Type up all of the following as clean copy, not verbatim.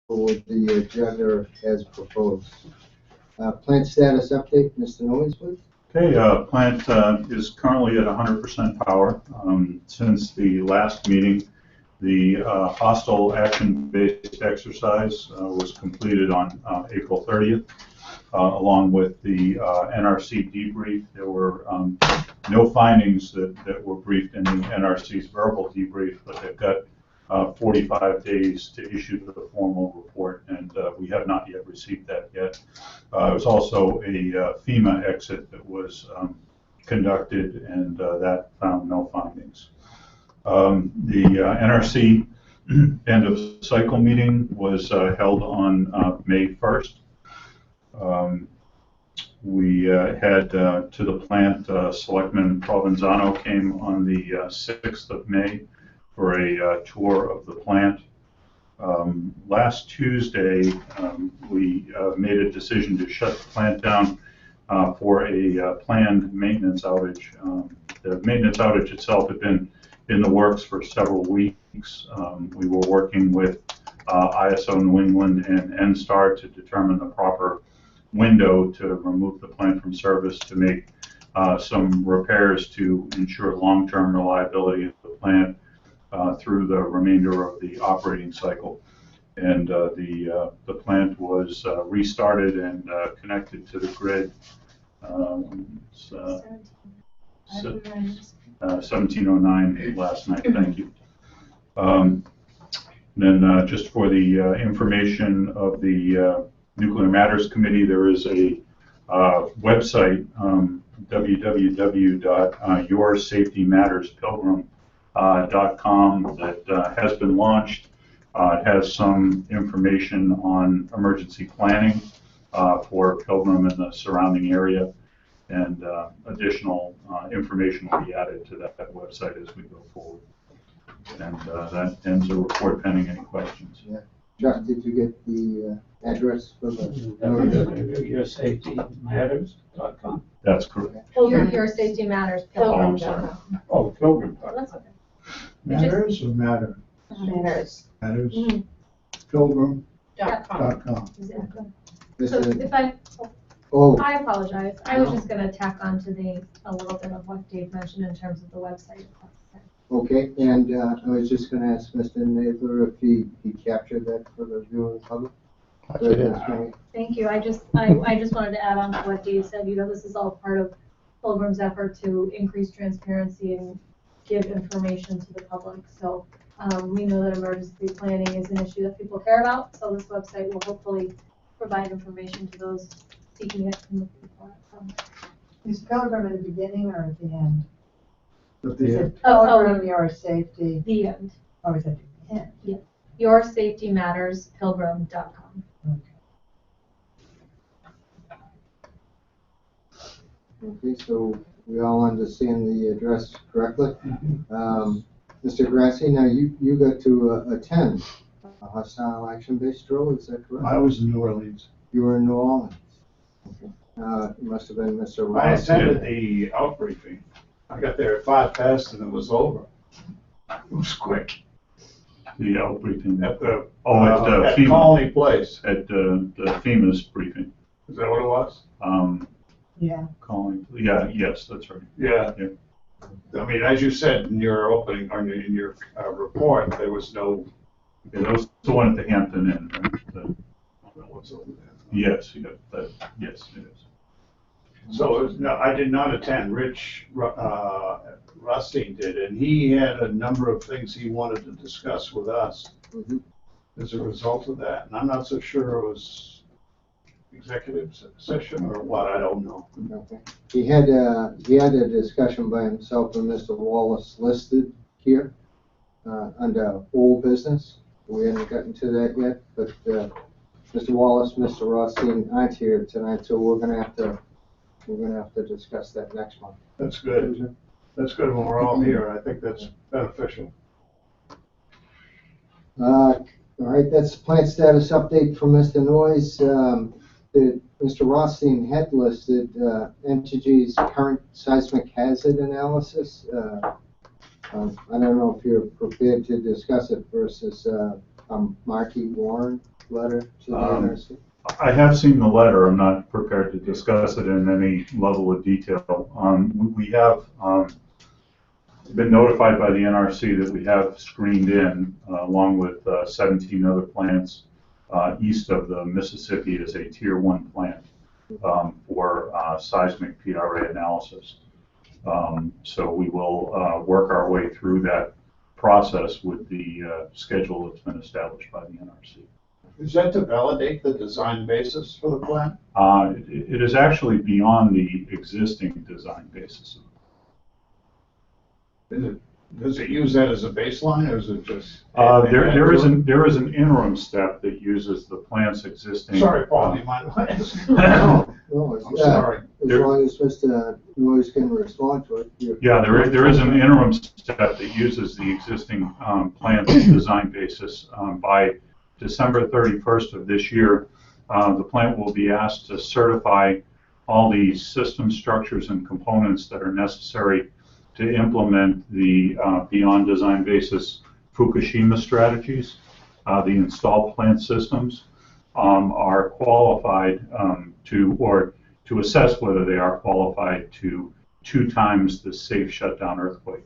with the agenda as proposed. Plant status update, Mr. Noyes, please. Okay, plant is currently at 100% power. Since the last meeting, the hostile action-based exercise was completed on April 30th, along with the NRC debrief. There were no findings that were briefed in the NRC's verbal debrief, but they've got 45 days to issue the formal report, and we have not yet received that yet. There was also a FEMA exit that was conducted, and that found no findings. The NRC end of cycle meeting was held on May 1st. We had to the plant, Selectman Provenzano came on the 6th of May for a tour of the plant. Last Tuesday, we made a decision to shut the plant down for a planned maintenance outage. The maintenance outage itself had been in the works for several weeks. We were working with ISO New England and NSTAR to determine the proper window to remove the plant from service, to make some repairs to ensure long-term reliability of the plant through the remainder of the operating cycle. And the plant was restarted and connected to the grid 1709 last night. Thank you. Then just for the information of the Nuclear Matters Committee, there is a website, www.yoursafetymatterspilgrim.com, that has been launched. It has some information on emergency planning for Pilgrim and the surrounding area, and additional information will be added to that website as we go forward. And that ends the report pending any questions. Yeah. Josh, did you get the address for the yoursafetymatters.com? That's correct. Your safety matters. Pilgrim.com. Oh, Pilgrim. That's okay. Matters or matter? Matters. Matters. Mm-hmm. Pilgrim.com. Exactly. This So is, if I apologize. I was just going to tack on to a little bit of what Dave mentioned in terms of the website. okay, and I was just going to ask Mr. Nadler if he captured that for the viewing public. Thank you. I just wanted to add on to what Dave said. You know, this is all part of Pilgrim's effort to increase transparency and give information to the public. So we know that emergency planning is an issue that people care about. So this website will hopefully provide information to those seeking it from the people. Is Pilgrim at the beginning or at the end? At Is the end. it Pilgrim, Your Safety? The end. Oh, is that the end? Yeah. Yoursafetymatterspilgrim.com. Okay, so we all understand the address correctly. Mr. Grassi, now you got to attend a hostile action-based drill, is that correct? I was in New Orleans. You were in New Orleans. Okay. It must have been Mr. Ross. I attended the outbriefing. I got there at 5 past and it was over. It was quick. The outbriefing At the at FEMA. Colony Place. At the FEMA's briefing. Is that what it was? Yeah. Calling. Yeah. Yes, that's right. Yeah. Yeah. I mean, as you said in your opening, or in your report, there was no. Yeah, that was the one at the Hampton Inn, right? What's over there? Yes. Yeah. Yes, it is. So no, I did not attend. Rich Rustine did, and he had a number of things he wanted to discuss with us as a result of that. And I'm not so sure it was executive session or what. I don't know. Okay. He had a discussion by himself and Mr. Wallace listed here under old business. We haven't gotten to that yet, but Mr. Wallace, Mr. Rothstein aren't here tonight, so we're gonna have to discuss that next month. That's good. That's good when we're all here. I think that's beneficial. All right, that's the plant status update from Mr. Noyes. Mr. Rothstein had listed Entergy's current seismic hazard analysis. I don't know if you're prepared to discuss it versus Marky Warren. letter to the Um, NRC? I have seen the letter. I'm not prepared to discuss it in any level of detail. We have been notified by the NRC that we have screened in, along with 17 other plants east of the Mississippi, as a Tier 1 plant for seismic PRA analysis. So we will work our way through that process with the schedule that's been established by the NRC. Is that to validate the design basis for the plant? It is actually beyond the existing design basis. Does it use that as a baseline, or is it just? There is an interim step that uses the plant's existing. Sorry, Paul, do you mind if I ask? No, I'm sorry. as long as Mr. Noyes can respond to it. Yeah, there is an interim step that uses the existing plant's design basis. By December 31st of this year, the plant will be asked to certify all the system structures and components that are necessary to implement the beyond design basis Fukushima strategies. The installed plant systems are qualified to assess whether they are qualified to 2 times the safe shutdown earthquake,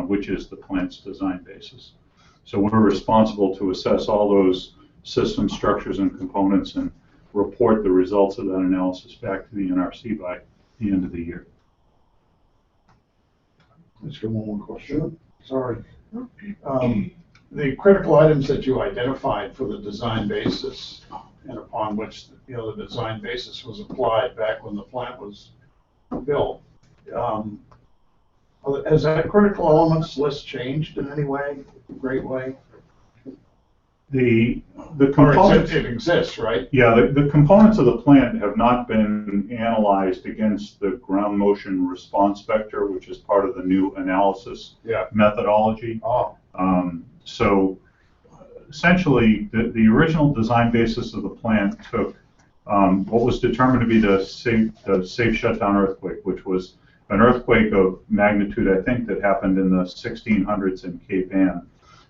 which is the plant's design basis. So we're responsible to assess all those system structures and components and report the results of that analysis back to the NRC by the end of the year. Let's get one more question. Sorry. The critical items that you identified for the design basis and upon which, the design basis was applied back when the plant was built, has that critical elements list changed in any way, great way? The Or components. it exists, right? Yeah, the components of the plant have not been analyzed against the ground motion response vector, which is part of the new analysis methodology. Oh, So essentially, the original design basis of the plant took what was determined to be the safe shutdown earthquake, which was an earthquake of magnitude, I think, that happened in the 1600s in Cape Ann,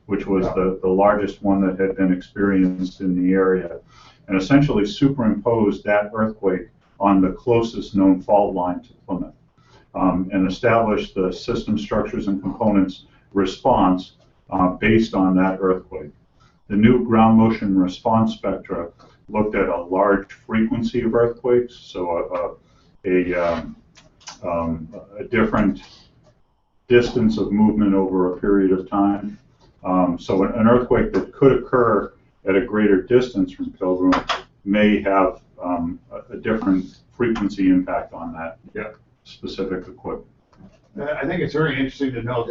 which was the largest one that had been experienced in the area, and essentially superimposed that earthquake on the closest known fault line to Plymouth, and established the system structures and components response based on that earthquake. The new ground motion response spectra looked at a large frequency of earthquakes, so a different distance of movement over a period of time. So an earthquake that could occur at a greater distance from Pilgrim may have a different frequency impact on that specific equipment. I think it's very interesting to note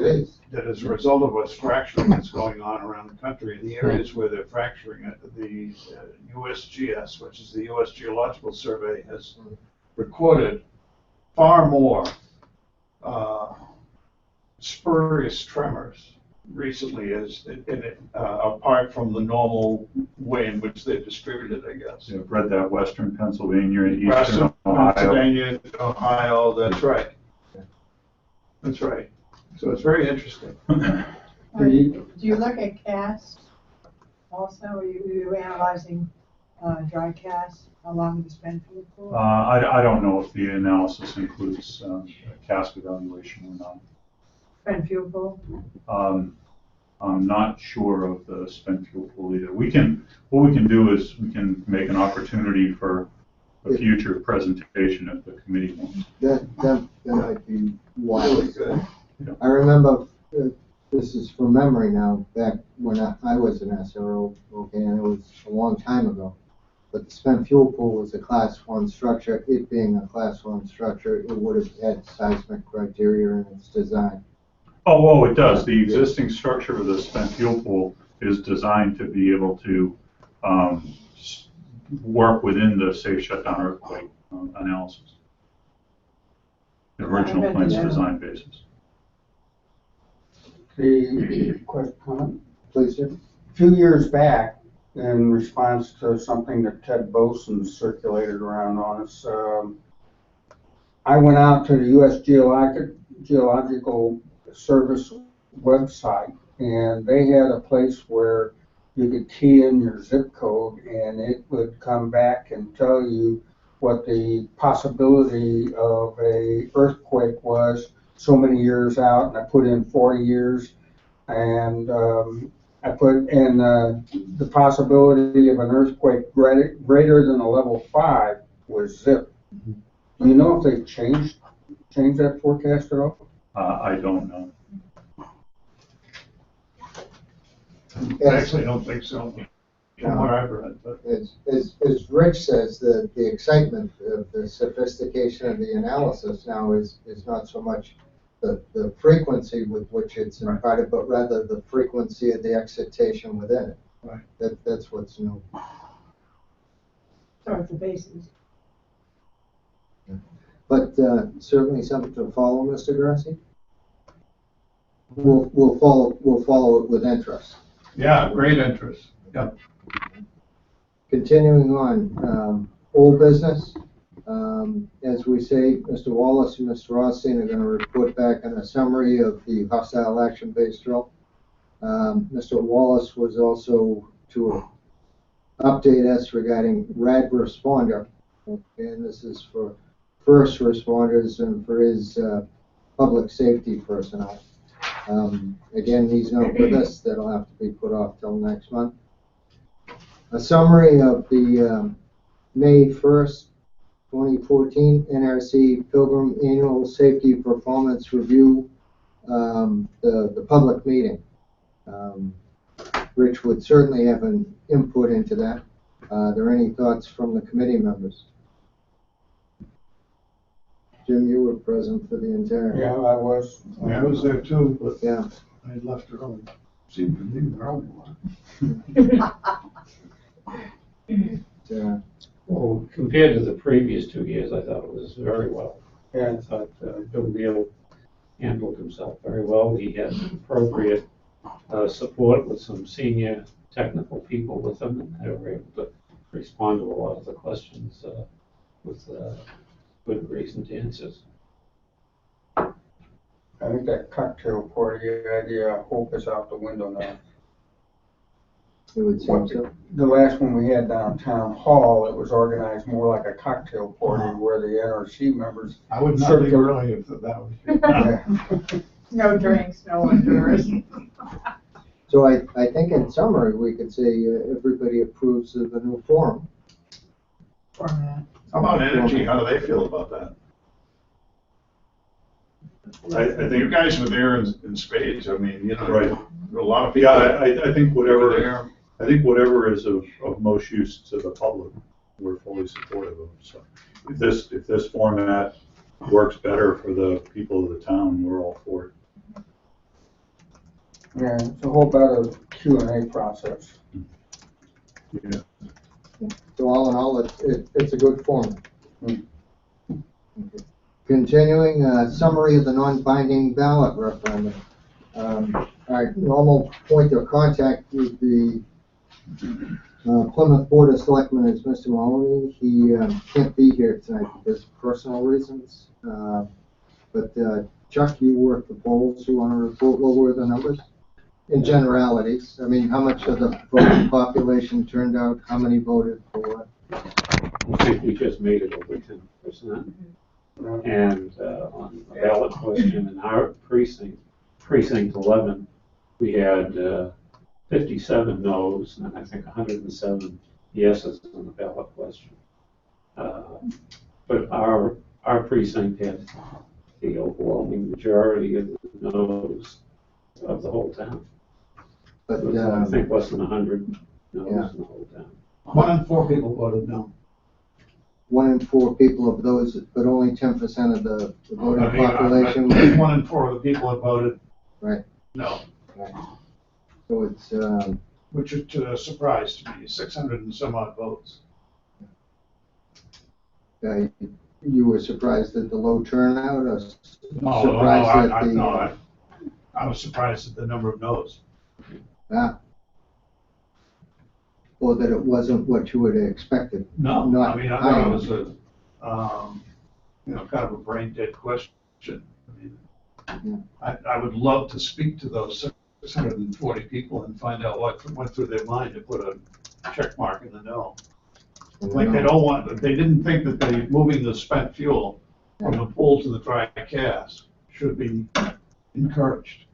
that as a result of what's fracturing that's going on around the country, in the areas where they're fracturing it, the USGS, which is the U.S. Geological Survey, has recorded far more spurious tremors recently, apart from the normal way in which they're distributed, I guess. I've read that Western Pennsylvania, Eastern Western Ohio. Pennsylvania, Ohio, that's right. That's right. So it's very interesting. Do you look at cast also? Are you analyzing dry cast along with the spent fuel pool? I don't know if the analysis includes a cast evaluation or not. Spent fuel pool? I'm not sure of the spent fuel pool either. What we can do is we can make an opportunity for a future presentation if the committee wants. That might be wise. I remember, this is from memory now, back when I was an SRO, okay, and it was a long time ago. But the spent fuel pool was a class 1 structure. It being a class 1 structure, it would have had seismic criteria in its design. Oh, it does. The existing structure of the spent fuel pool is designed to be able to work within the safe shutdown earthquake analysis. The original plant's design basis. The quick comment. Please, sir. A few years back, in response to something that Ted Boson circulated around on us, I went out to the U.S. Geological Service website, and they had a place where you could key in your zip code and it would come back and tell you what the possibility of a earthquake was so many years out, and I put in 40 years, and I put in the possibility of an earthquake greater than a level 5 was zip. Do you know if they changed that forecast at all? I don't know. Actually, I don't think so, from what I've read, but. As Rich says, the excitement of the sophistication of the analysis now is not so much the frequency with which it's imparted, but rather the frequency of the excitation within it. Right. That's what's new. So it's a basis. But certainly something to follow, Mr. Grassi. We'll follow it with interest. Yeah, great interest. Yep. Continuing on, old business. As we say, Mr. Wallace and Mr. Rothstein are going to report back on a summary of the hostile action-based drill. Mr. Wallace was also to update us regarding RAD responder, and this is for first responders and for his public safety personnel. Again, he's not with us. That'll have to be put off till next month. A summary of the May 1st, 2014 NRC Pilgrim Annual Safety Performance Review, the public meeting. Rich would certainly have an input into that. Are there any thoughts from the committee members? Jim, you were present for the entire. Yeah, I was. I was there too, but Yeah. I had left early. Seemed to be the early one. Well, compared to the previous 2 years, I thought it was very well. Yeah. I thought Bill Neal handled himself very well. He had appropriate support with some senior technical people with him, and they were able to respond to a lot of the questions with good reasoned answers. I think that cocktail party idea, I hope, is out the window now. It would seem so. The last one we had downtown hall, it was organized more like a cocktail party where the NRC members. I would not leave early if that was. Yeah. No drinks, no one doors. So I think in summary, we could say everybody approves of the new forum. Format. How about energy? How do they feel about that? I You think, guys were there in spades. I mean, you know, right. there were a lot of people. Yeah, I think were whatever, there. I think whatever is of most use to the public, we're fully supportive of. So if this format works better for the people of the town, we're all for it. Yeah, it's a whole better Q&A process. Yeah. So all in all, it's a good forum. Mm. Okay. Continuing, summary of the non-binding ballot referendum. Our normal point of contact with the Plymouth Board of Selectmen is Mr. Mahoney. He can't be here tonight because of personal reasons. But Chuck, you worked the polls. You want to report what were the numbers? In generalities, I mean, how much of the voting population turned out? How many voted for what? I think we just made it over 10%. And on the ballot question in our precinct 11, we had 57 no's and I think 107 yeses on the ballot question. But our precinct had the overwhelming majority of the no's of the whole town. But I think less than 100 no's Yeah. in the whole town. 1 in 4 people voted no. 1 in 4 people of those, but only 10% of the voting I mean, population. 1 in 4 of the people that voted Right. no, So it's, which is a surprise to me, 600 and some odd votes. you were surprised at the low turnout, or No, surprised at the? no, I was surprised at the number of no's. Yeah. Or that it wasn't what you would have expected. No, Not I mean, I high. thought it was kind of a brain dead question. I mean, I would love to speak to those 640 people and find out what went through their mind to put a check mark in the no. Like they don't want, they didn't think that they moving the spent fuel from the pool to the dry cask should be encouraged,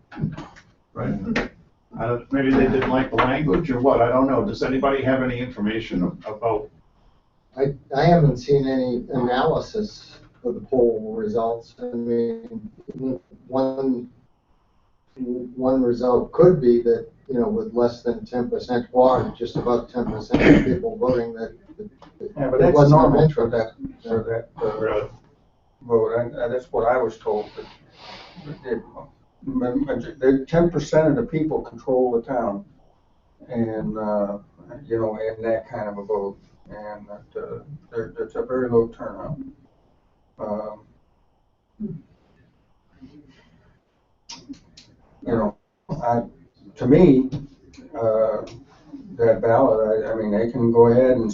right? Maybe they didn't like the language or what, I don't know. Does anybody have any information about? I haven't seen any analysis of the poll results. I mean, one result could be that, you know, with less than 10% or just about 10% of people voting that Yeah, but it that's wasn't of normal interest. for that vote, and that's what I was told. That 10% of the people control the town, and, you know, in that kind of a vote, and that's a very low turnout. You know, to me, that ballot, I mean, they can go ahead and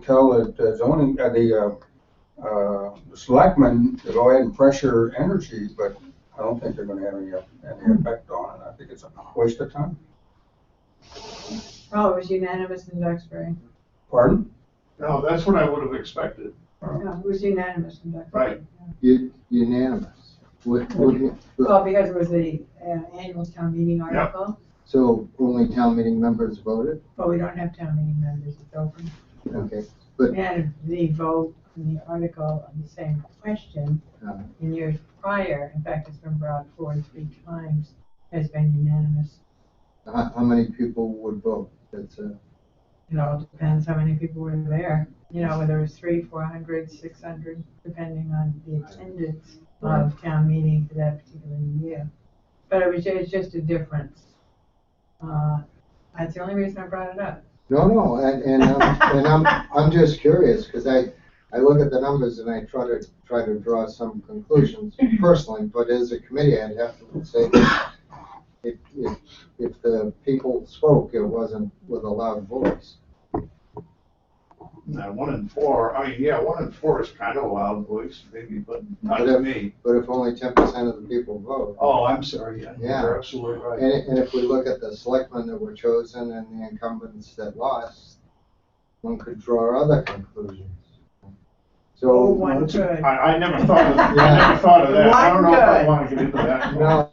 tell the zoning, the selectmen to go ahead and pressure energy, but I don't think they're gonna have any effect on it. I think it's a waste of time. Oh, it was unanimous in Duxbury. Pardon? No, that's what I would have expected. Yeah, it was unanimous in Duxbury. Right. Unanimous. Well, because it was the annual town meeting article, So only town meeting members voted? but we don't have town meeting members, it's open. Okay, but And the vote in the article on the same question in years prior, in fact, it's been brought forward 3 times, has been unanimous. how many people would vote? That's It all depends how many people were there, you know, whether it's 300, 400, 600, depending on the attendance of town meeting for that particular year. But it's just a difference. That's the only reason I brought it up. no, and I'm just curious, because I look at the numbers and I try to draw some conclusions personally, but as a committee, I'd have to say that if the people spoke, it wasn't with a loud voice. No, 1 in 4, I mean, yeah, 1 in 4 is kind of a loud voice, maybe, but not to me. But if only 10% of the people vote. Oh, I'm sorry, yeah, Yeah. you're absolutely right. And if we look at the selectmen that were chosen and the incumbents that lost, one could draw other conclusions. So, One could. I never thought of, I never thought of that. I don't know if I want to get into that. no,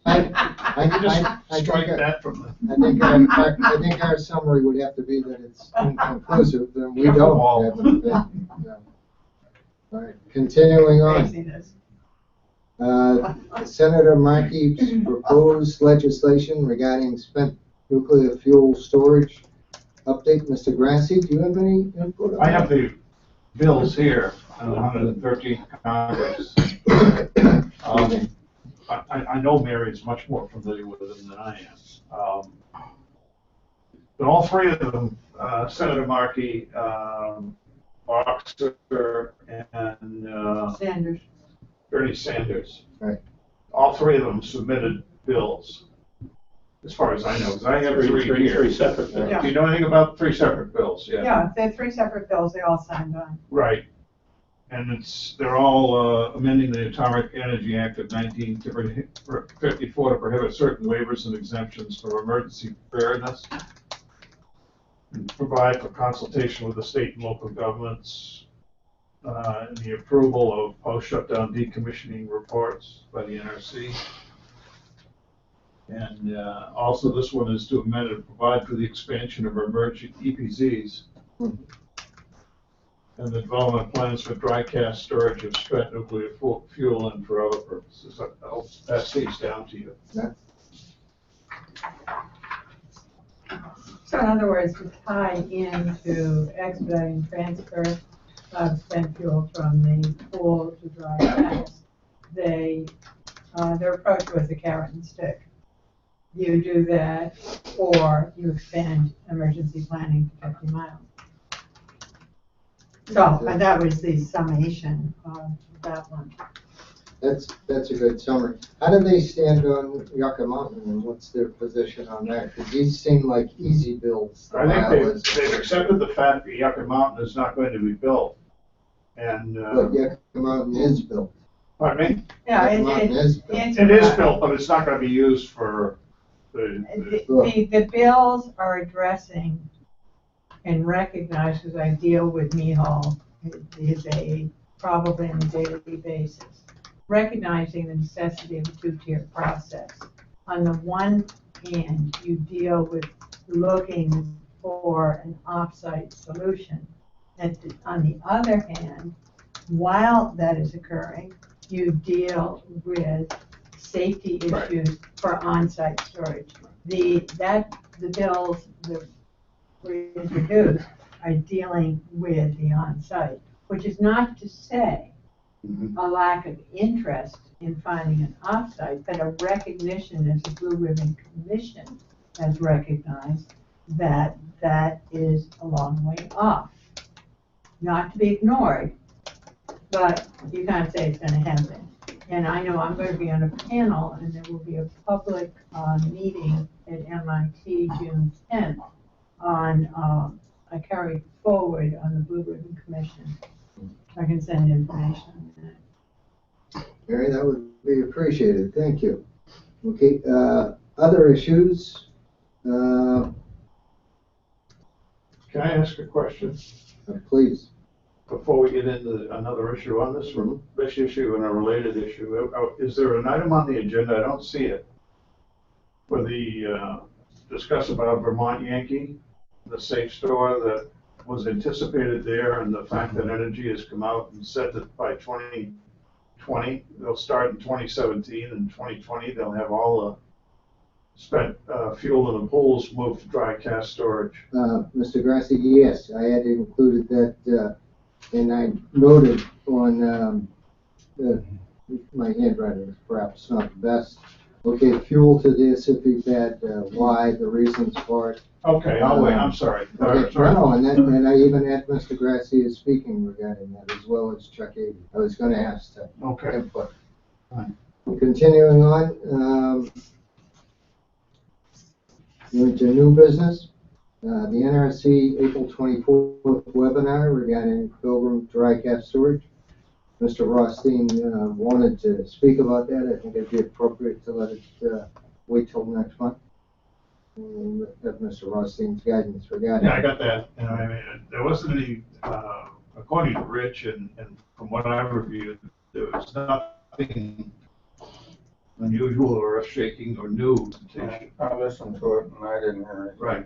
I Just think strike that from the. I think our summary would have to be that it's inconclusive, and we Careful, don't Paul. have anything. No. All right, continuing on. Craziness. Senator Markey's proposed legislation regarding spent nuclear fuel storage update. Mr. Grassi, do you have any input on I have that? the bills here on the 113th Congress. I know Mary's much more familiar with them than I am. But all 3 of them, Senator Markey, Boxer, and Sanders. Bernie Sanders. Right. All 3 of them submitted bills, as far as I know, because I have 3 here. Three separate things. Yeah. Do you know anything about 3 separate bills? Yeah, they're 3 separate bills, they all signed on. Right. And they're all amending the Atomic Energy Act of 1954 to prohibit certain waivers and exemptions for emergency preparedness, and provide for consultation with the state and local governments, and the approval of post-shutdown decommissioning reports by the NRC. And also, this one is to amend and provide for the expansion of our emerging EPZs and the development plans for dry cask storage of spent nuclear fuel and for other purposes. I'll pass these down to you. Yeah. So in other words, to tie into expediting transfer of spent fuel from the pool to dry cask, their approach was a carrot and stick. You do that, or you expand emergency planning to 50 miles. So, and that was the summation of that one. That's a good summary. How do they stand on Yucca Mountain, and what's their position on that? Because these seem like easy builds. I think they've accepted the fact that Yucca Mountain is not going to be built. And, But Yucca Mountain is built. pardon me? Yeah, Yucca Mountain is built. It is built, but it's not going to be used for The bills are addressing and recognize, as I deal with Mihal, it is a probably on a daily basis, recognizing the necessity of a two-tier process. On the one hand, you deal with looking for an off-site solution. And on the other hand, while that is occurring, you deal with safety issues for on-site storage. The bills that were introduced are dealing with the on-site, which is not to say a lack of interest in finding an off-site, but a recognition, as the Blue Ribbon Commission has recognized, that that is a long way off. Not to be ignored, but you can't say it's going to happen. And I know I'm going to be on a panel, and there will be a public meeting at MIT June 10th on a carry forward on the Blue Ribbon Commission. I can send information on that. Mary, that would be appreciated. Thank you. Okay, other issues? Can I ask a question Please. before we get into another issue on this one? This issue and a related issue. Is there an item on the agenda? I don't see it. For the discuss about Vermont Yankee, the safe store that was anticipated there, and the fact that Energy has come out and said that by 2020, they'll start in 2017, and 2020 they'll have all the spent fuel in the pools moved to dry cask storage. Mr. Grassi, yes, I had included that, and I noted on my handwriting is perhaps not the best. Okay, fuel to this if we've had why, the reasons for it. Okay, I'll wait. I'm sorry. Okay, Sorry. no, and I even had Mr. Grassi as speaking regarding that, as well as Chuck Ady. I was going to ask to Okay. input. Continuing on, into new business. The NRC April 24th webinar regarding Pilgrim dry cask storage. Mr. Rothstein wanted to speak about that. I think it'd be appropriate to let it wait till next month. And have Mr. Rothstein's guidance regarding. Yeah, I got that. And I mean, there wasn't any, according to Rich, and from what I reviewed, there was nothing unusual or earth-shaking or new. I listened to it and I didn't hear it. Right.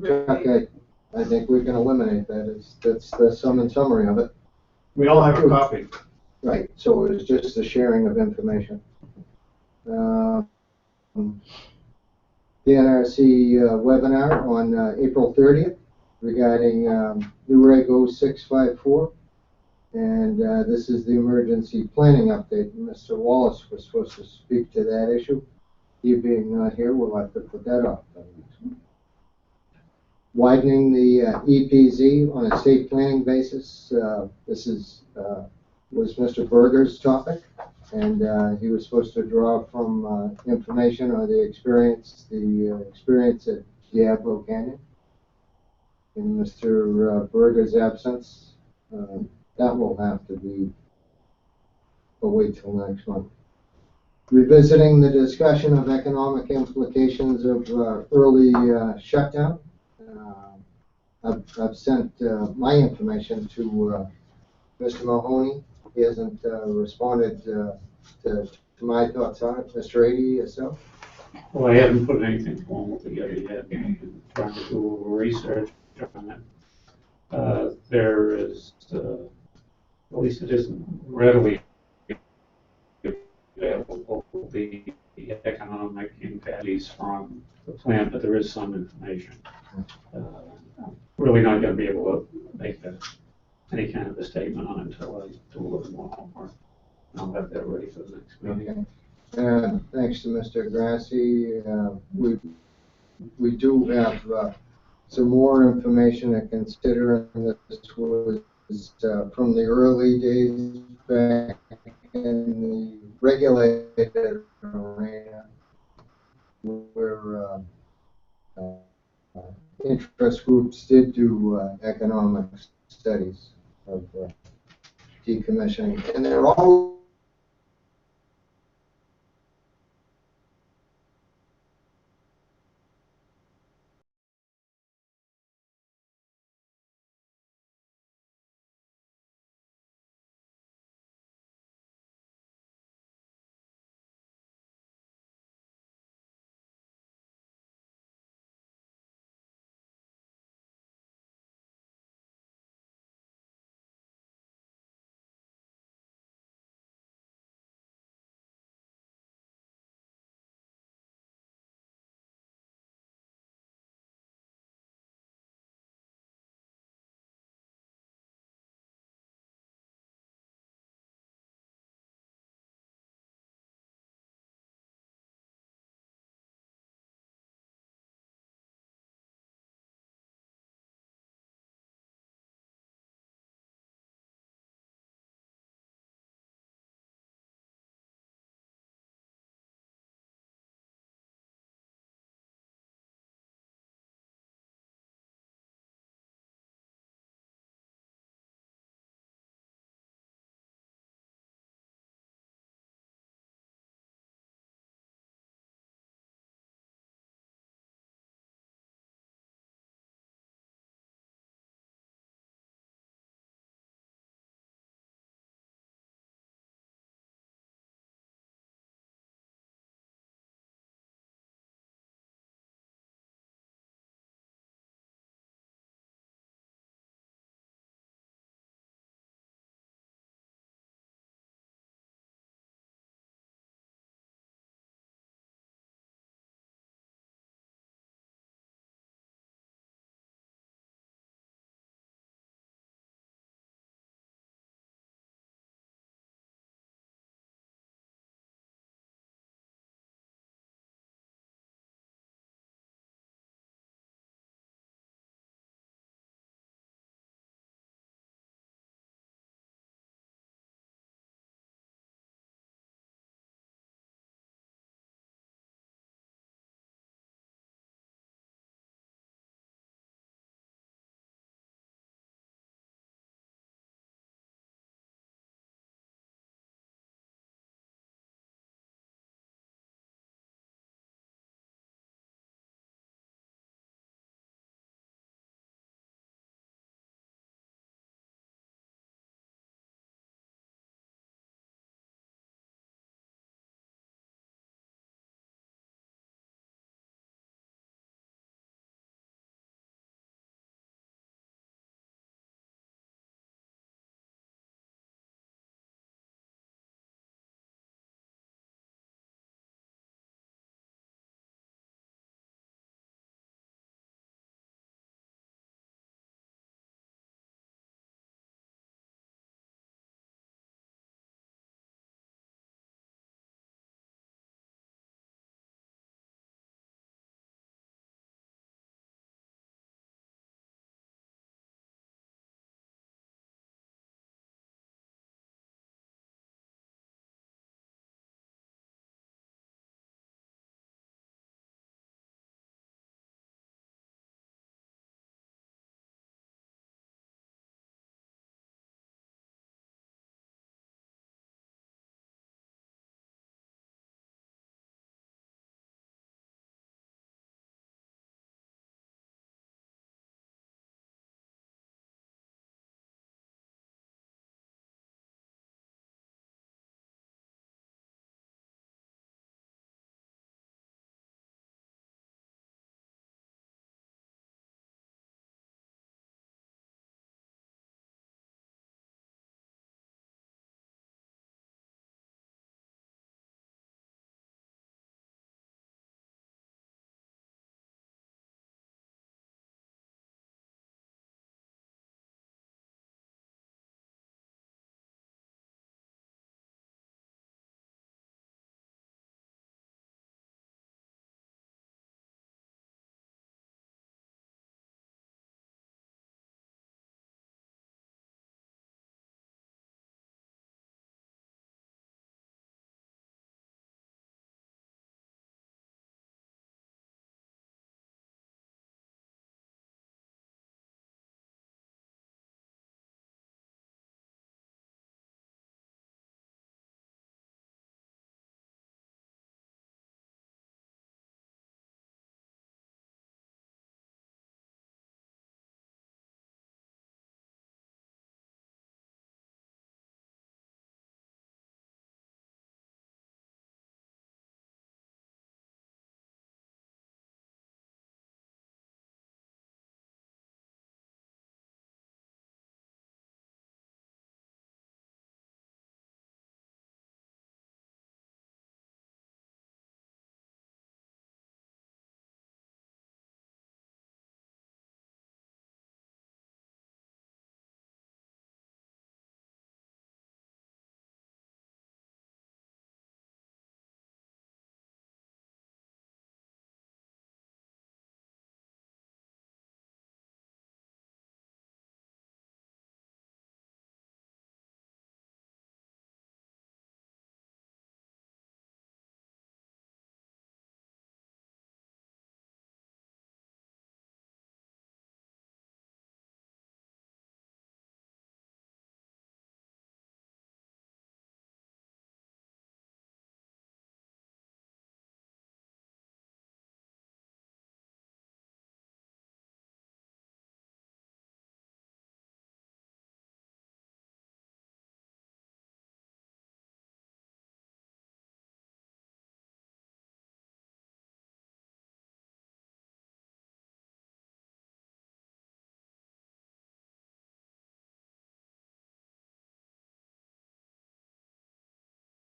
Okay, I think we can eliminate that. That's the sum and summary of it. We all have a copy. Right, so it was just the sharing of information. The NRC webinar on April 30th regarding new Reg 0654. And this is the emergency planning update. Mr. Wallace was supposed to speak to that issue. He being not here, we'll have to put that off. Widening the EPZ on a state planning basis. This is was Mr. Berger's topic, and he was supposed to draw from information or the experience at Diablo Canyon. In Mr. Berger's absence, that will have to be a wait till next month. Revisiting the discussion of economic implications of early shutdown. I've sent my information to Mr. Mahoney. He hasn't responded to my thoughts on it. Mr. Ady, yourself? Well, I haven't put anything formal together yet. I'm trying to do a little research on it. There is, at least it isn't readily available, the economic impacts from the plant, but there is some information. I'm really not going to be able to make any kind of a statement on it until I do a little more homework. I'll have that ready for the next meeting. Okay. Thanks to Mr. Grassi. We do have some more information to consider. This was from the early days back in the regulated arena, where interest groups did do economic studies of decommissioning, and they're all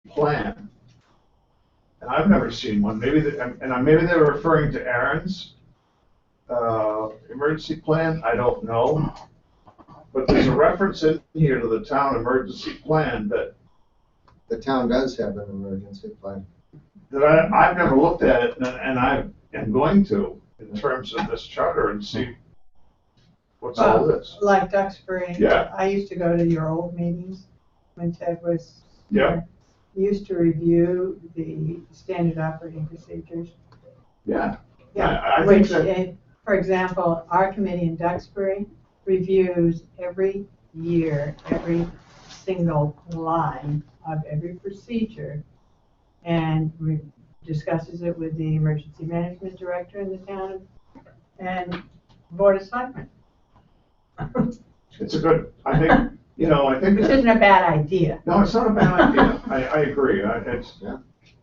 plan. And I've never seen one, maybe, maybe they're referring to Aaron's, emergency plan, I don't know. But there's a reference in here to the town emergency plan that The town does have an emergency plan. I've never looked at it, and I am going to, in terms of this charter, and see what's all this. Like Duxbury. Yeah. I used to go to your old meetings when Ted was. Yeah. He used to review the standard operating procedures. Yeah. Yeah, I think which, that, for example, our committee in Duxbury reviews every year, every single line of every procedure, and discusses it with the emergency management director in the town and board of selectmen. it's a good, I think, I think. Which isn't a bad idea. No, it's not a bad idea. I agree.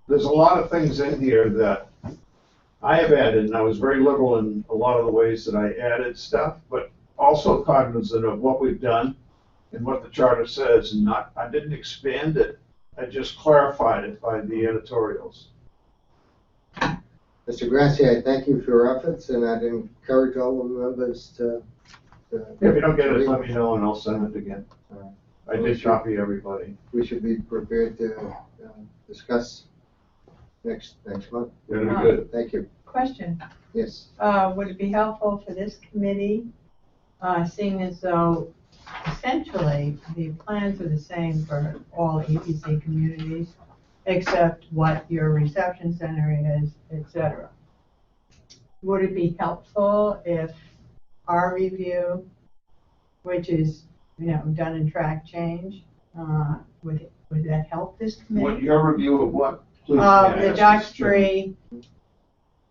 There's a lot of things in here that I have added, and I was very liberal in a lot of the ways that I added stuff, but also cognizant of what we've done and what the charter says, and I didn't expand it. I just clarified it by the editorials. Mr. Grassi, I thank you for your efforts, and I'd encourage all the members to. If you don't get it, let me know, and I'll send it again. I did copy everybody. We should be prepared to discuss next month. It'll be good. Thank you. Question, Yes. would it be helpful for this committee, seeing as though essentially the plans are the same for all EPC communities, except what your reception center is, et cetera? Would it be helpful if our review, which is, done in track change, would that help this What, committee? your review of what? Please, may I The ask this, Jim? Duxbury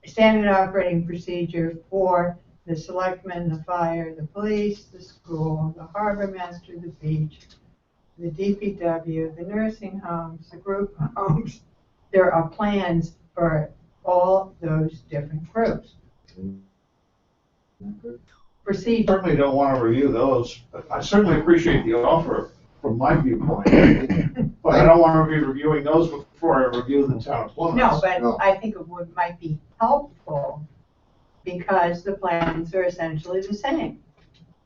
standard operating procedure for the selectmen, the fire, the police, the school, the harbor master, the beach, the DPW, the nursing homes, the group homes. There are plans for all those different groups. Procedure. Certainly don't want to review those. I certainly appreciate the offer from my viewpoint, but I don't want to be reviewing those before I review the town of Plymouth. No, but No. I think it might be helpful because the plans are essentially the same.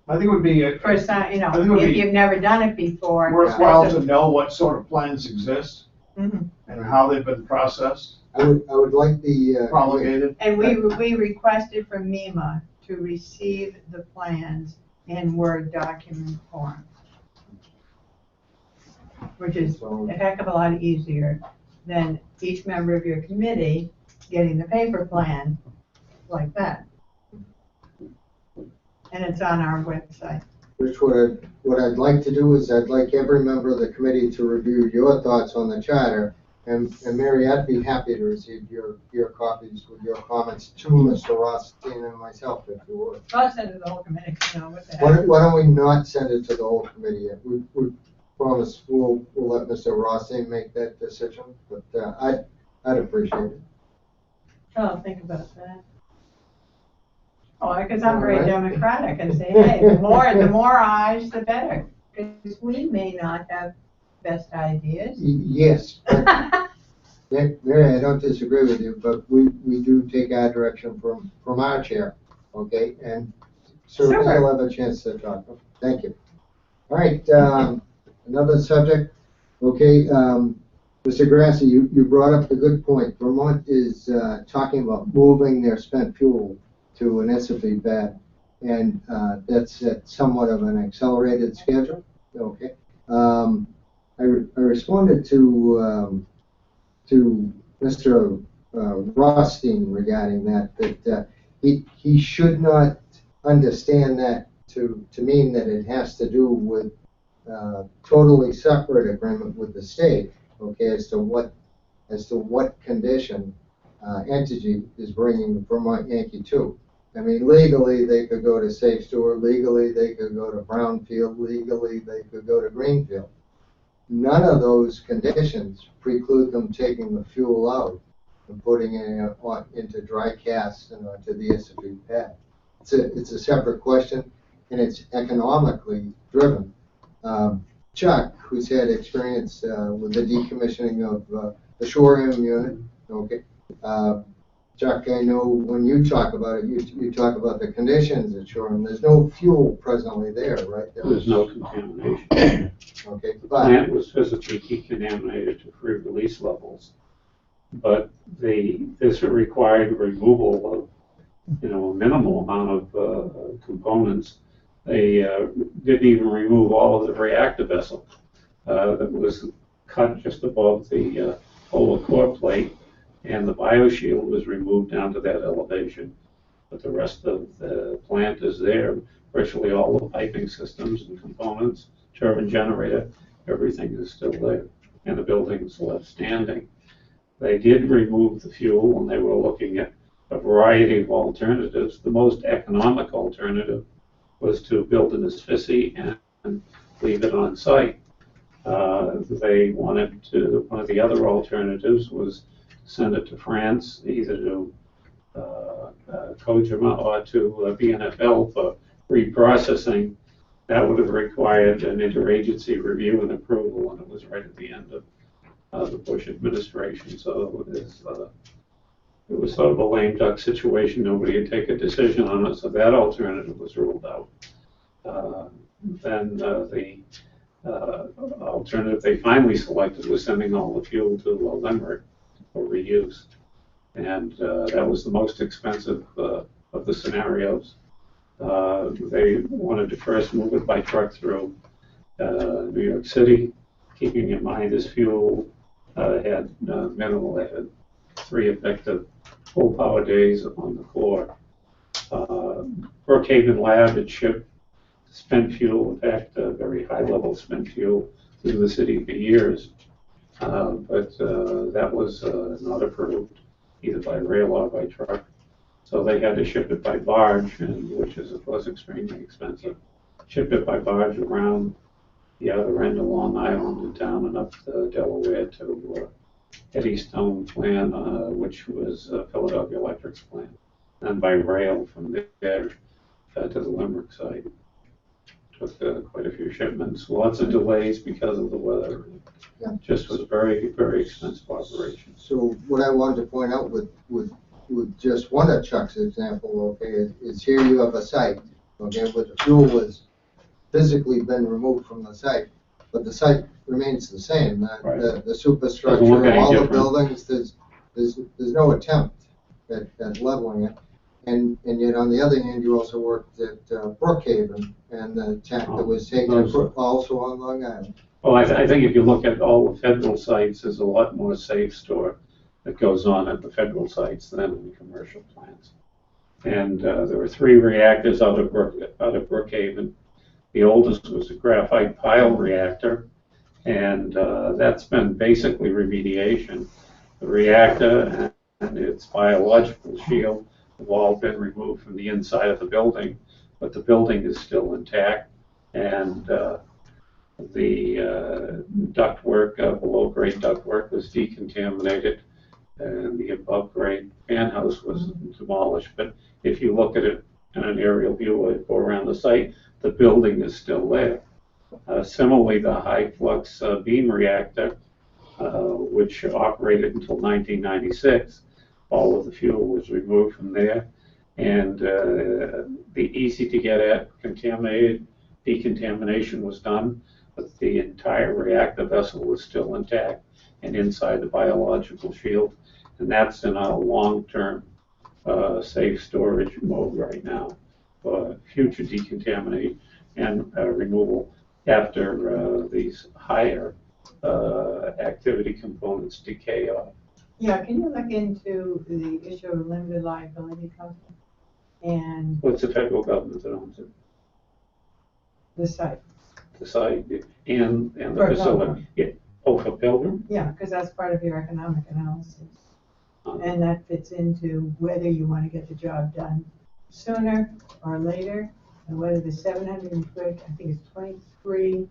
I think it would be For some, I think it would if be you've never done it before. worthwhile to know what sort of plans exist Mhm. and how they've been processed, I would like the. promulgated. And we requested from MEMA to receive the plans in Word document form, which is a heck of a lot easier than each member of your committee getting the paper plan like that. And it's on our website. Which what I'd like to do is I'd like every member of the committee to review your thoughts on the charter. And Mary, I'd be happy to receive your copies with your comments to Mr. Rothstein and myself, if you would. I'll send it to the whole committee, what the heck. Why don't we not send it to the whole committee yet? We promise we'll let Mr. Rothstein make that decision, but I'd appreciate it. Oh, think about that. Oh, because I'm very All right. democratic and say, hey, the more eyes, the better. Because we may not have best ideas. Yes, but Mary, I don't disagree with you, but we do take our direction from our chair, okay? And certainly Sure. you'll have a chance to talk. Thank you. All right, another subject. Okay, Mr. Grassi, you brought up a good point. Vermont is talking about moving their spent fuel to an SFB pad, and that's at somewhat of an accelerated schedule. Okay. I responded to Mr. Rothstein regarding that he should not understand that to mean that it has to do with totally separate agreement with the state, okay, as to what condition entity is bringing Vermont Yankee 2. I mean, legally, they could go to Safe Store, legally, they could go to Brownfield, legally, they could go to Greenfield. None of those conditions preclude them taking the fuel out and putting it into dry casks and onto the SFB pad. It's a separate question, and it's economically driven. Chuck, who's had experience with the decommissioning of the Shoreham unit, okay? Chuck, I know when you talk about it, you talk about the conditions at Shoreham. There's no fuel presently there, right? There's no contamination. Okay, The but plant was physically decontaminated to free release levels, but this required removal of, a minimal amount of components. They didn't even remove all of the reactor vessel that was cut just above the polar core plate, and the bioshield was removed down to that elevation. But the rest of the plant is there. Virtually all the piping systems and components, turbine generator, everything is still there, and the building's left standing. They did remove the fuel, and they were looking at a variety of alternatives. The most economic alternative was to build an asphyxie and leave it on site. They wanted to, one of the other alternatives was send it to France, either to Kojima or to BNFL for reprocessing. That would have required an interagency review and approval, and it was right at the end of the Bush administration. So it was sort of a lame duck situation. Nobody had taken a decision on it, so that alternative was ruled out. Then the alternative they finally selected was sending all the fuel to Limerick for reuse. And that was the most expensive of the scenarios. They wanted to first move it by truck through New York City, keeping in mind this fuel had minimal, they had 3 effective full power days on the core. Brookhaven Lab had shipped spent fuel, in fact, very high level spent fuel through the city for years. But that was not approved either by rail or by truck. So they had to ship it by barge, which was extremely expensive. Shipped it by barge around the other end of Long Island and down and up to Delaware to Eddystone plant, which was Philadelphia Electric's plant, and by rail from there to the Limerick site. Took quite a few shipments, lots of delays because of the weather. Yeah. Just was a very, very expensive operation. So what I wanted to point out with just one of Chuck's example, okay, is here you have a site, okay, where the fuel was physically been removed from the site, but the site remains the same. Right. The superstructure, all the buildings, there's no attempt at leveling it. And yet on the other hand, you also worked at Brookhaven and the tank that was taken also on Long Island. Well, I think if you look at all the federal sites, there's a lot more safe store that goes on at the federal sites than in the commercial plants. And there were 3 reactors out of Brookhaven. The oldest was a graphite pile reactor, and that's been basically remediation. The reactor and its biological shield have all been removed from the inside of the building, but the building is still intact, and the ductwork, below-grade ductwork, was decontaminated, and the above-grade fan house was demolished. But if you look at it in an aerial view or go around the site, the building is still there. Similarly, the high-flux beam reactor, which operated until 1996, all of the fuel was removed from there, and the easy-to-get-at decontamination was done, but the entire reactor vessel was still intact and inside the biological shield, and that's in a long-term safe storage mode right now for future decontamination and removal after these higher activity components decay off. Yeah, can you look into the issue of limited liability company and What's the federal government that owns it? the site? The site and the For facility. Pilgrim. Yeah. Oh, for Pilgrim? Yeah, because that's part of your economic analysis. And that fits into whether you want to get the job done sooner or later, and whether the 700, I think it's 23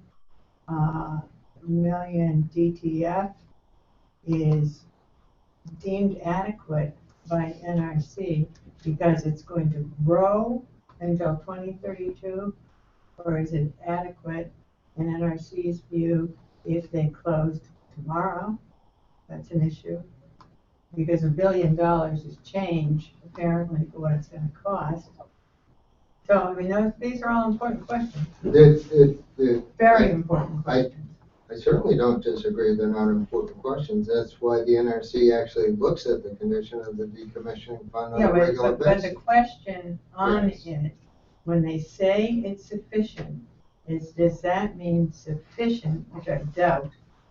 million DTF is deemed adequate by NRC because it's going to grow until 2032, or is it adequate in NRC's view, if they closed tomorrow, that's an issue. Because $1 billion is change, apparently, for what it's gonna cost. So, I mean, these are all important questions, very important questions. I certainly don't disagree, they're not important questions. That's why the NRC actually looks at the condition of the decommissioning fund on Yeah, a regular but basis. the question on Yes. it, when they say it's sufficient, does that mean sufficient, which I doubt,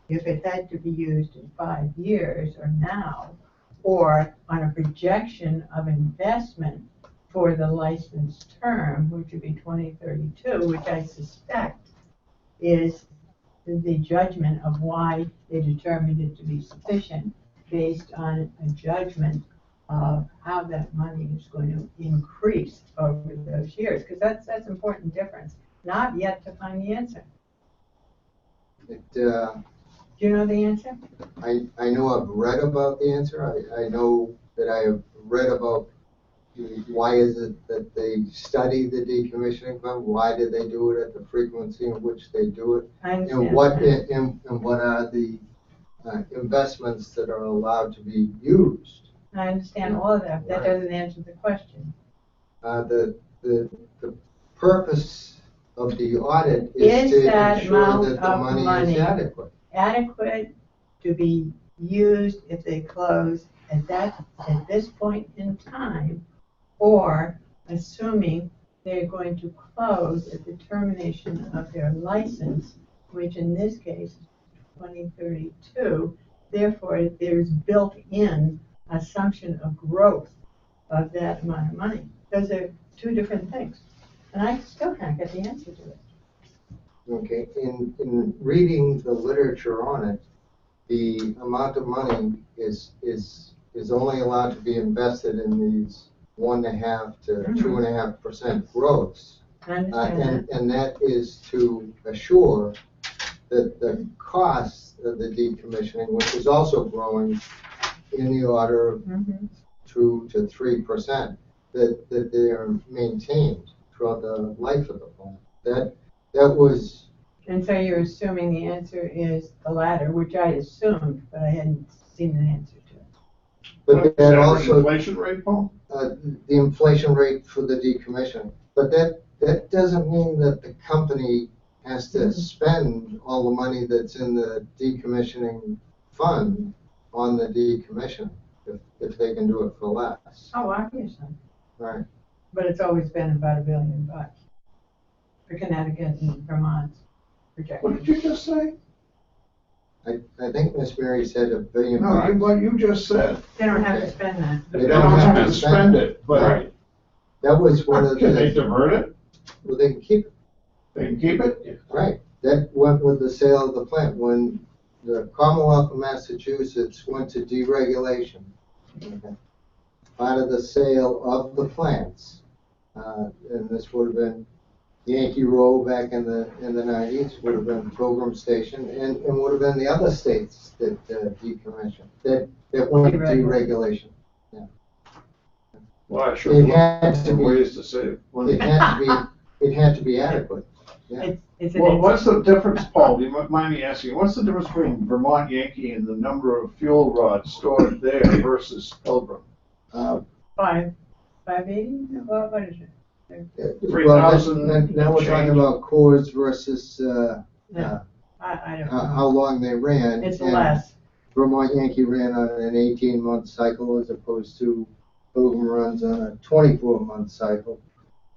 if it had to be used in 5 years or now, or on a projection of investment for the licensed term, which would be 2032, which I suspect is the judgment of why they determined it to be sufficient based on a judgment of how that money is going to increase over those years, because that's an important difference. Not yet to find the answer. Do you know the answer? I know I've read about the answer. I know that I have read about why is it that they study the decommissioning fund? Why did they do it at the frequency in which they do it? I understand. And what are the investments that are allowed to be used? I understand all of that. That doesn't answer the question. The purpose of the audit is to that ensure amount that the of money money is adequate. Adequate to be used if they close at this point in time, or assuming they're going to close at the termination of their license, which in this case is 2032. Therefore, there's built-in assumption of growth of that amount of money. Those are two different things. And I still can't get the answer to it. Okay, in reading the literature on it, the amount of money is only allowed to be invested in these 1.5 to 2.5% growths. I understand And that is to assure that the cost of the decommissioning, which is also growing in the order of 2 to 3%, that they are maintained throughout the life of the plant. That was. And so you're assuming the answer is the latter, which I assumed, but I hadn't seen an answer to it. But that also, inflation rate, Paul? the inflation rate for the decommissioning. But that doesn't mean that the company has to spend all the money that's in the decommissioning fund on the decommission if they can do it for less. Oh, obviously. Right. But it's always been about $1 billion for Connecticut and Vermont's projection. What did you just say? I think Miss Mary said $1 billion. No, what you just said. They don't have to spend that. They don't have to spend it, but Right. That was one of can they the, divert it? well, they can keep it. They can keep it? Right, that went with the sale of the plant. When the Commonwealth of Massachusetts went to deregulation, part of the sale of the plants, and this would have been Yankee Row back in the 90s, would have been Pilgrim Station, and would have been the other states that decommissioned, that went to deregulation. Well, I sure It looked had for to be- ways to save money. It had to be adequate. Yeah. It's Well, what's the difference, Paul, do you mind me asking, what's the difference between Vermont Yankee and the number of fuel rods stored there versus Pilgrim? 580? Well, what is it? Well, 3,000 now we're talking change. about cores versus I don't know. how long they ran. It's and less. Vermont Yankee ran on an 18-month cycle as opposed to Pilgrim runs on a 24-month cycle.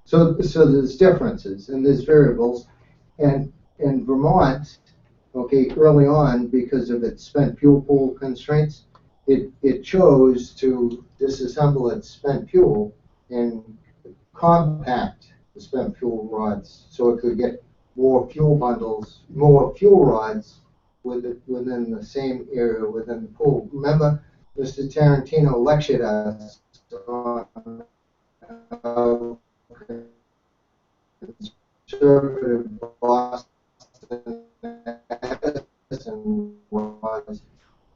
So there's differences and there's variables. And Vermont, okay, early on, because of its spent fuel pool constraints, it chose to disassemble its spent fuel and compact the spent fuel rods so it could get more fuel bundles, more fuel rods within the same area within the pool. Remember, Mr. Tarantino lectured us on how conservative Boston Edison was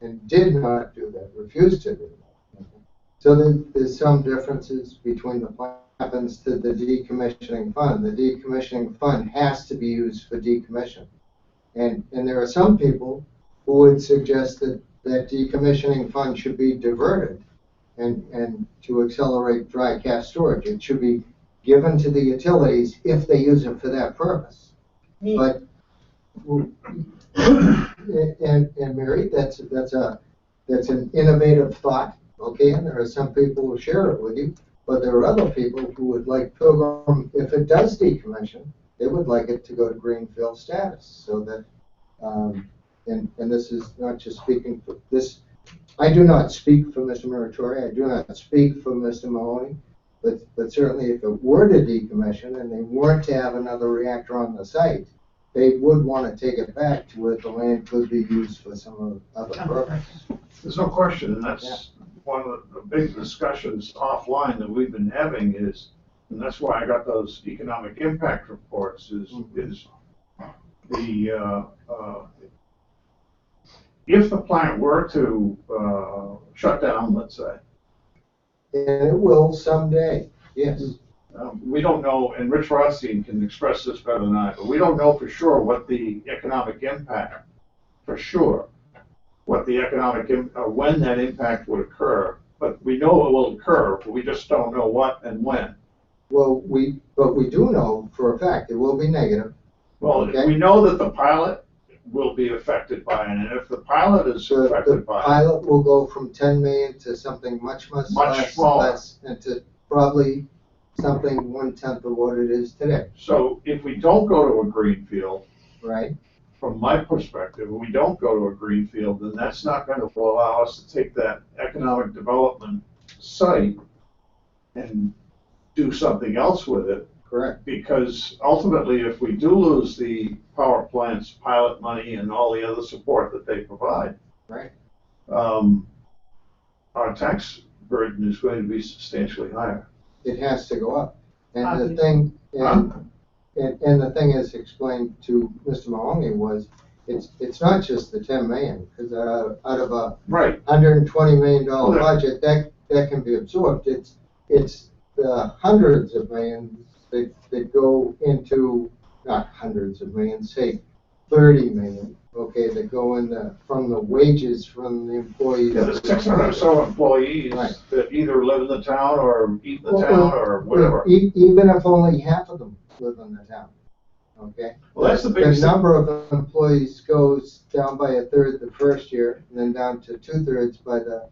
and did not do that, refused to do that. So there's some differences between what happens to the decommissioning fund. The decommissioning fund has to be used for decommission. And there are some people who would suggest that that decommissioning fund should be diverted and to accelerate dry cash storage. It should be given to the utilities if they use it for that purpose. Me. But, and Mary, that's an innovative thought, okay? And there are some people who share it with you, but there are other people who would like Pilgrim, if it does decommission, they would like it to go to greenfield status, so that, and this is not just speaking for this, I do not speak for Mr. Muratori, I do not speak for Mr. Mahoney, but certainly if it were to decommission and they weren't to have another reactor on the site, they would want to take it back to where the land could be used for some other purpose. There's no question, and that's one of the big discussions offline that we've been having is, and that's why I got those economic impact reports, is the, if the plant were to shut down, let's say. And it will someday, yes. We don't know, and Rich Rothstein can express this better than I, but we don't know for sure what the economic impact, for sure, what the economic, when that impact would occur. But we know it will occur, but we just don't know what and when. Well, but we do know for a fact it will be negative. Well, Okay. we know that the pilot will be affected by it, and if the pilot is So the affected by it, pilot will go from 10 million to something much smaller. less, and to probably something 1/10 of what it is today, so if we don't go to a greenfield, right? from my perspective, if we don't go to a greenfield, then that's not going to allow us to take that economic development site and do something else with it. Correct. Because ultimately, if we do lose the power plant's pilot money and all the other support that they provide, Right. Our tax burden is going to be substantially higher. It has to go up. And the Obviously. thing, and the thing is explained to Mr. Mahoney was, it's not just the 10 million, because out of a Right. $120 million Well, that- budget, that can be absorbed. It's the hundreds of millions that go into, not hundreds of millions, say 30 million, okay, that go in from the wages from the employees. Yeah, there's 600 or so employees Right. that either live in the town or eat in the town or whatever. Even if only half of them live in the town, okay? Well, that's the The biggest. number of employees goes down by a third the first year, and then down to 2/3 by the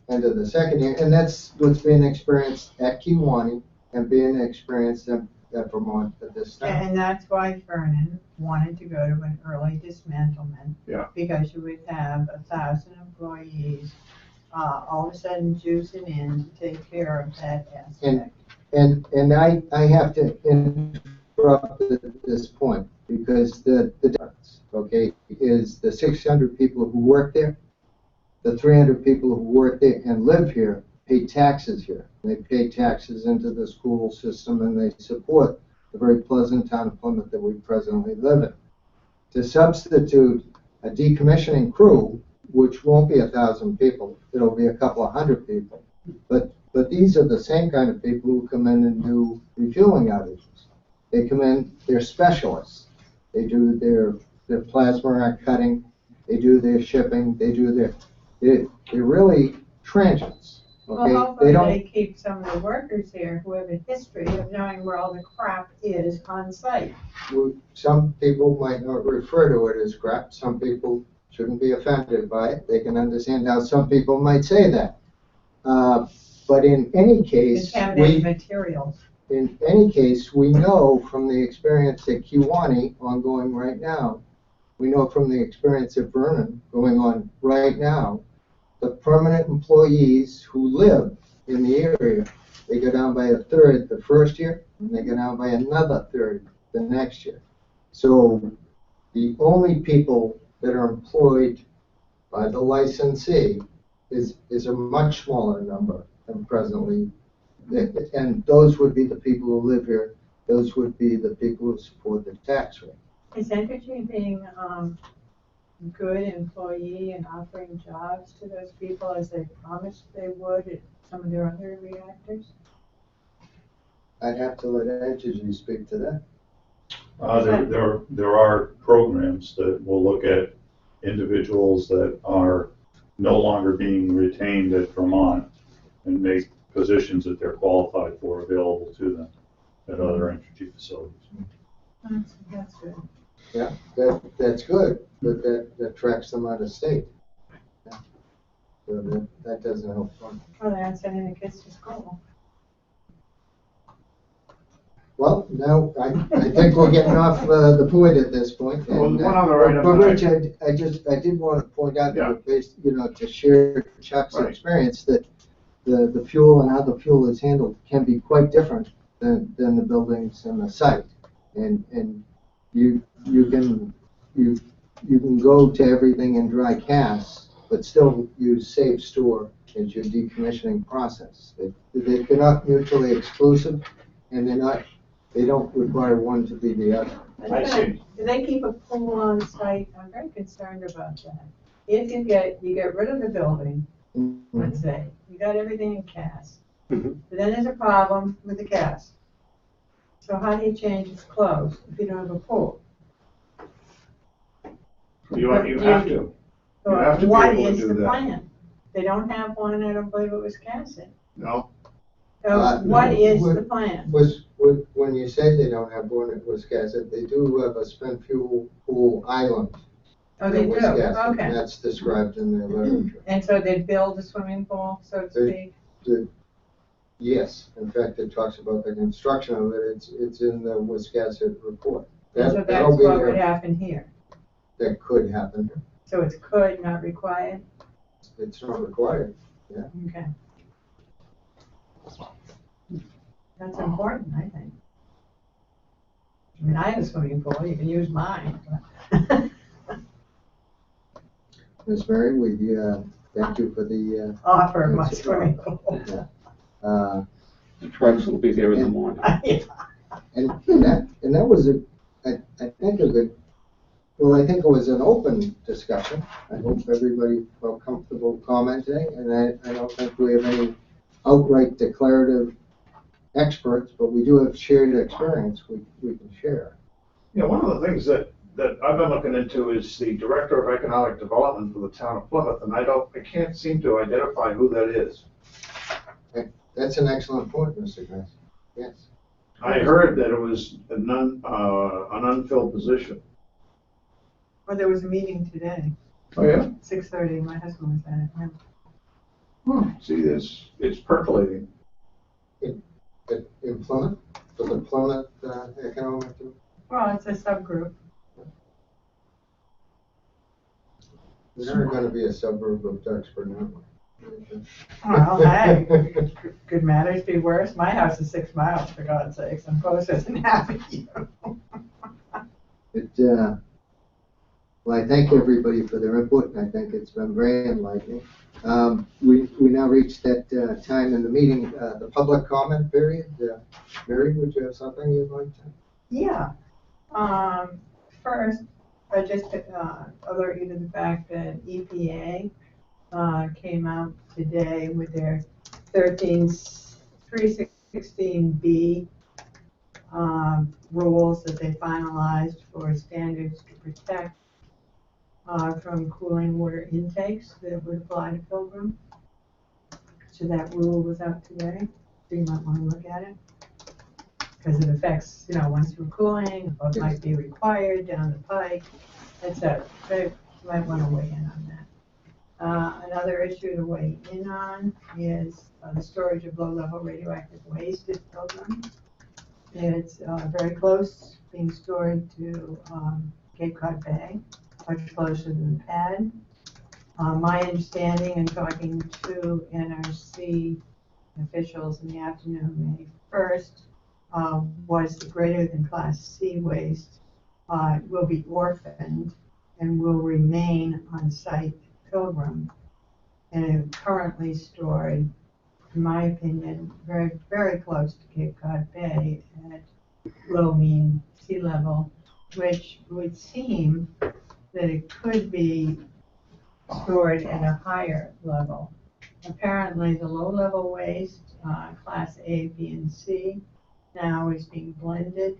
end of the second year. And that's what's being experienced at Kiwanee and being experienced at Vermont at this time. And that's why Vernon wanted to go to an early dismantlement. Yeah. Because you would have 1,000 employees, all of a sudden juicing in to take care of that aspect. And I have to interrupt at this point, because the difference, okay, is the 600 people who work there, the 300 people who work there and live here pay taxes here. They pay taxes into the school system, and they support the very pleasant town of Plymouth that we presently live in. To substitute a decommissioning crew, which won't be 1,000 people, it'll be a couple of hundred people. But these are the same kind of people who come in and do refueling outages. They come in, they're specialists. They do their plasma rack cutting, they do their shipping, they're really transients. Well, Okay, hopefully don't. they keep some of the workers here who have a history of knowing where all the crap is on site. Some people might not refer to it as crap. Some people shouldn't be offended by it. They can understand how some people might say that. But in any case, Contaminated materials. we know from the experience at Kiwanee ongoing right now, we know from the experience at Vernon going on right now, the permanent employees who live in the area, they go down by a third the first year, and they go down by another third the next year. So the only people that are employed by the licensee is a much smaller number than presently. And those would be the people who live here. Those would be the people who support the tax rate. Is Entergy being good employee and offering jobs to those people as they promised they would at some of their other reactors? I'd have to let Entergy speak to that. There are programs that will look at individuals that are no longer being retained at Vermont and make positions that they're qualified for available to them at other energy facilities. That's good. Yeah, that's good, but that tracks them out of state. Yeah. So that doesn't help them. Well, they aren't sending the kids to school. Well, now, I think we're getting off the point at this point. Well, and, one other item But that I- Rich, I did want to point out, Yeah. based, to share Chuck's Right. experience, that the fuel and how the fuel is handled can be quite different than the buildings and the site. And you can go to everything in dry casts, but still use safe store as your decommissioning process. They're not mutually exclusive, and they don't require one to be the other. I see. Do they keep a pool on site? I'm very concerned about that. If you get rid of the building, let's say, you got everything in cast, Mhm. but then there's a problem with the cast. So how do you change its clothes if you don't have a pool? You have to. You have to be What able to is do the that. plan? They don't have one, I don't believe it was cast in. No, So what is the plan? When you say they don't have one at Wiscasset, they do have a spent fuel pool island. Oh, they at do, Wiscasset, and okay. that's described in their literature. And so they build a swimming pool, so to speak? Yes, in fact, it talks about the construction of it, it's in the Wiscasset report. And so That'll that's be what would there, happen here. that could happen, So it's could, not required? it's not required. Okay. That's important, I think. I mean, I have a swimming pool, you can use mine. Ms. Mary, we thank you for the, Offer my swimming pool. The trucks will be there in the morning. and that was I think a good, well, I think it was an open discussion. I hope everybody felt comfortable commenting, and I don't think we have any outright declarative experts, but we do have shared experience we can share. yeah, one of the things that I've been looking into is the Director of Economic Development for the town of Plymouth, and I can't seem to identify who that is. That's an excellent point, Mr. Grass. Yes. I heard that it was an unfilled position. Well, there was a meeting today, Oh, yeah? 6:30, my husband was at it, yeah. See, it's percolating. In Plymouth, for the Plymouth Economic Development? Well, it's a subgroup. We're never going to be a suburb of Duxbury, are we? Well, hey, could matters be worse? My house is 6 miles, for God's sakes, I'm closer than half of you. Well, I thank everybody for their input, and I think it's been very enlightening. We now reached that time in the meeting, the public comment period. Mary, would you have something you'd like to? Yeah. First, I just alert you to the fact that EPA came out today with their 316B rules that they finalized for standards to protect from cooling water intakes that would apply to Pilgrim. So that rule was out today, so you might want to look at it. Because it affects, once through cooling, what might be required down the pike, etc. So you might want to weigh in on that. Another issue to weigh in on is the storage of low-level radioactive waste at Pilgrim. It's very close, being stored to Cape Cod Bay, much closer than the pad. My understanding in talking to NRC officials in the afternoon, May 1st, was the greater than Class C waste will be orphaned and will remain on site Pilgrim, and is currently stored, in my opinion, very, very close to Cape Cod Bay at low mean sea level, which would seem that it could be stored at a higher level. Apparently, the low-level waste, Class A, B, and C, now is being blended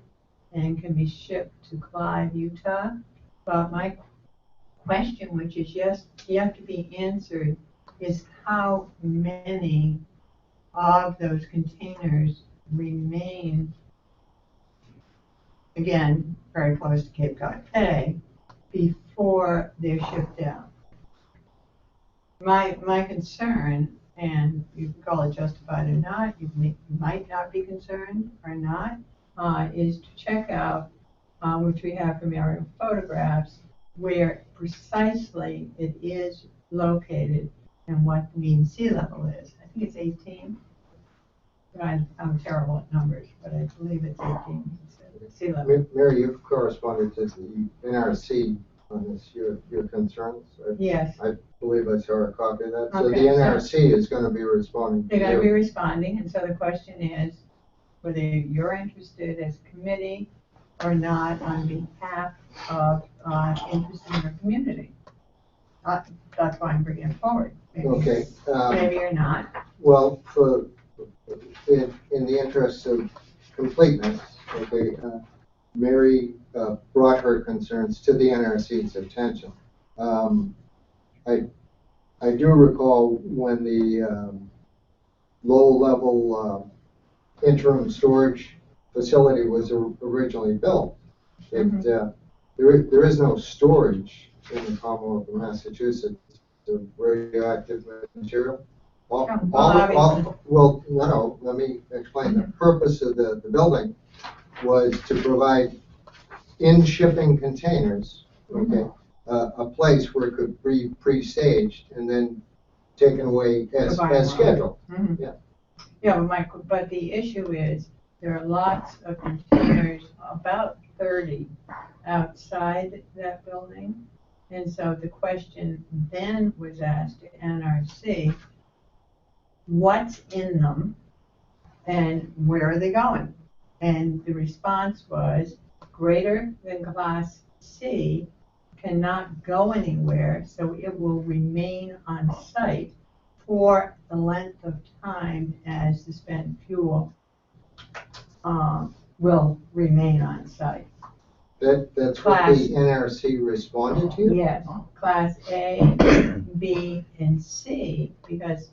and can be shipped to Clive, Utah. But my question, which is yet to be answered, is how many of those containers remain, again, very close to Cape Cod Bay, before they're shipped out. My concern, and you can call it justified or not, you might not be concerned or not, is to check out, which we have from aerial photographs, where precisely it is located and what the mean sea level is. I think it's 18. I'm terrible at numbers, but I believe it's 18 sea level. Mary, you've corresponded to the NRC on this, your concerns. Yes. I believe I saw a copy of that. So Okay, the NRC is going to be responding. They're going to be responding, and so the question is whether you're interested as a committee or not on behalf of interest in your community. That's why I'm bringing it forward. Maybe, Okay. maybe you're not. Well, in the interest of completeness, okay, Mary brought her concerns to the NRC's attention. I do recall when the low-level interim storage facility was originally built, that there is no storage in the Commonwealth of Massachusetts of radioactive material. Well, no, let me explain. The purpose of the building was to provide in-shipping containers, okay, a place where it could be pre-staged and then taken away as scheduled. Yeah. Yeah, but the issue is there are lots of containers, about 30 outside that building. And so the question then was asked to NRC, what's in them and where are they going? And the response was greater than Class C cannot go anywhere, so it will remain on site for the length of time as the spent fuel will remain on site. That's what the NRC responded to? Yes, Class A, B, and C, because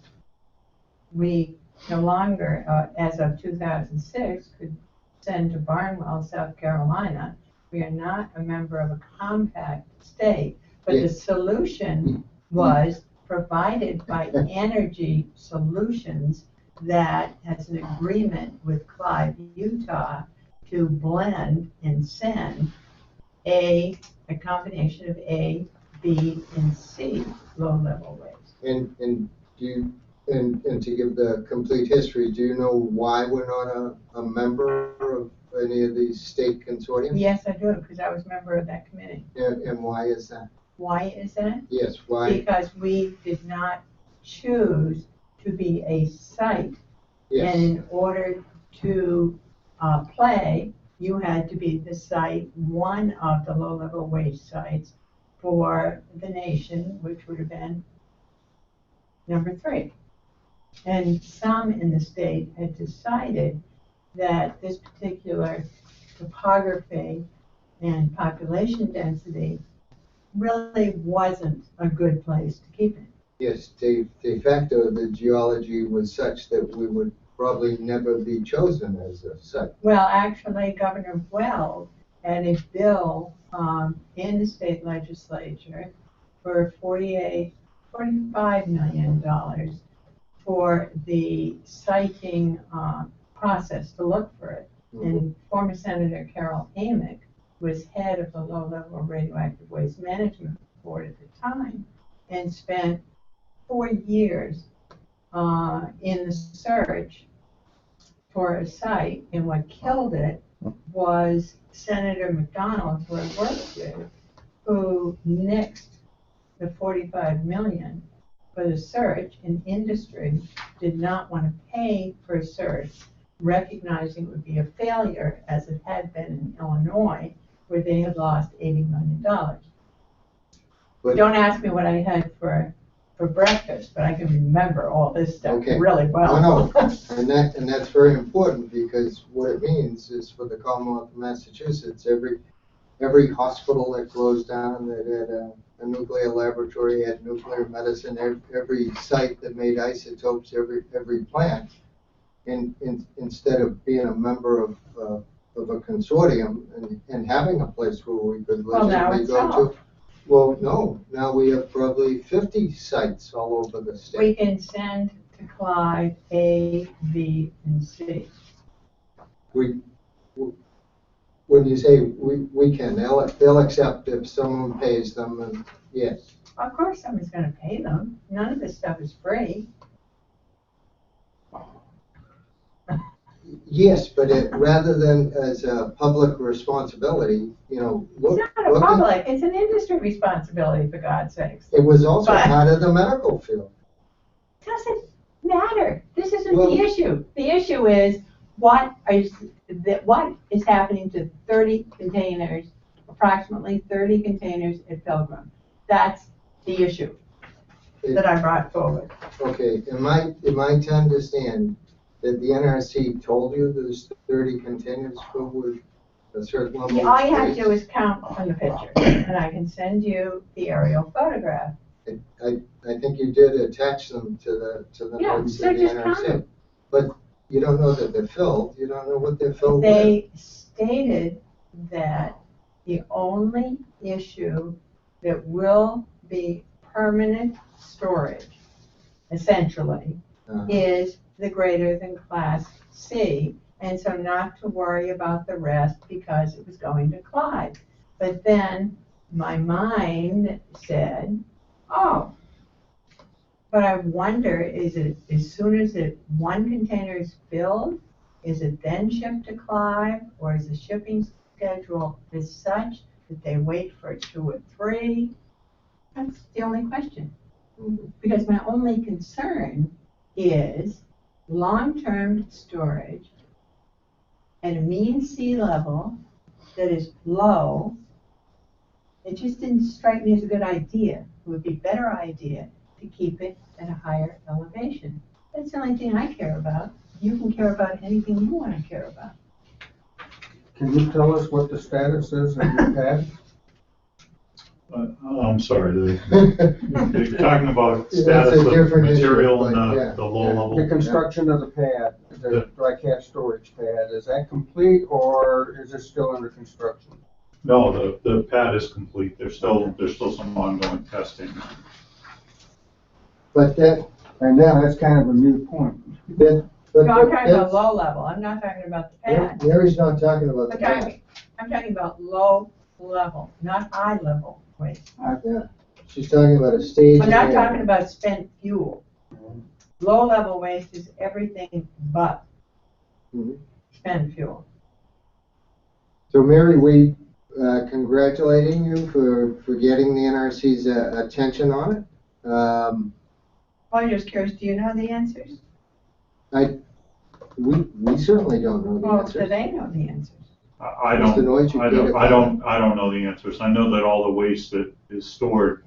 we no longer, as of 2006, could send to Barnwell, South Carolina. We are not a member of a compact state, but the solution was provided by Energy Solutions that has an agreement with Clive, Utah, to blend and send a combination of A, B, and C low-level waste. And to give the complete history, do you know why we're not a member of any of these state consortiums? Yes, I do, because I was a member of that committee. And why is that? Why is that? Yes, why? Because we did not choose to be a site. Yes. And in order to play, you had to be the site, one of the low-level waste sites for the nation, which would have been number 3. And some in the state had decided that this particular topography and population density really wasn't a good place to keep it. Yes, de facto, the geology was such that we would probably never be chosen as a site. Well, actually, Governor Weld had a bill in the state legislature for $45 million for the siting process to look for it. And former Senator Carol Amick was head of the low-level radioactive waste management board at the time and spent 4 years in the search for a site, and what killed it was Senator McDonald, who I worked with, who nixed the $45 million for the search, and industry did not want to pay for a search, recognizing it would be a failure as it had been in Illinois, where they had lost $80 million. But don't ask me what I had for for breakfast, but I can remember all this stuff Okay. really well. No, and that's very important, because what it means is for the Commonwealth of Massachusetts, every hospital that closed down, that had a nuclear laboratory, had nuclear medicine, every site that made isotopes, every plant, instead of being a member of a consortium and having a place where we could Well, now legitimately it's go all. to. Well, no, now we have probably 50 sites all over the We state. can send to Clyde A, B, and C. When you say we can, they'll accept if someone pays them, and yes. Of course somebody's gonna pay them. None of this stuff is free. Yes, but rather than as a public responsibility, look. It's not a public, it's an industry responsibility, for God's sakes. It was also But- part of the medical field. Doesn't matter. This isn't Well- the issue. The issue is what is happening to 30 containers, approximately 30 containers at Pilgrim. That's the issue that I brought forward. Okay, am I to understand that the NRC told you there's 30 containers filled with a certain level of All you have to space? do is count from the picture, and I can send you the aerial photograph. I think you did attach them to the Yeah, notes so of the just count NRC. them. But you don't know that they're filled, you don't know what they're filled with. They stated that the only issue that will be permanent storage, essentially, is the greater than class C, and so not to worry about the rest because it was going to Clyde. But then my mind said, oh, but I wonder, is it as soon as one container is filled, is it then shipped to Clyde, or is the shipping schedule is such that they wait for 2 or 3? That's the only question. Because my only concern is long-term storage at a mean sea level that is low. It just didn't strike me as a good idea. It would be a better idea to keep it at a higher elevation. That's the only thing I care about. You can care about anything you want to care about. Can you tell us what the status is of your pad? I'm sorry, you're talking about That's status a of different issue, material in but yeah, the low yeah. level. The construction of the pad, the dry cask storage pad, is that complete or is it still under construction? No, the pad is complete. There's still some ongoing testing. But And now that's kind of a new point. but No, I'm talking about that's- low level. I'm not talking about the pad. Mary's not talking about the pad. I'm talking about low level, not high level waste. Yeah, she's talking about a stage. I'm not talking about spent fuel. Low level waste is everything but Mhm. spent fuel. So Mary, we congratulating you for getting the NRC's attention on it. I'm just curious, do you know the answers? We certainly don't know the Well, do answers. they know the answers? I Mr. Noyes, you get it. I don't know the answers. I know that all the waste that is stored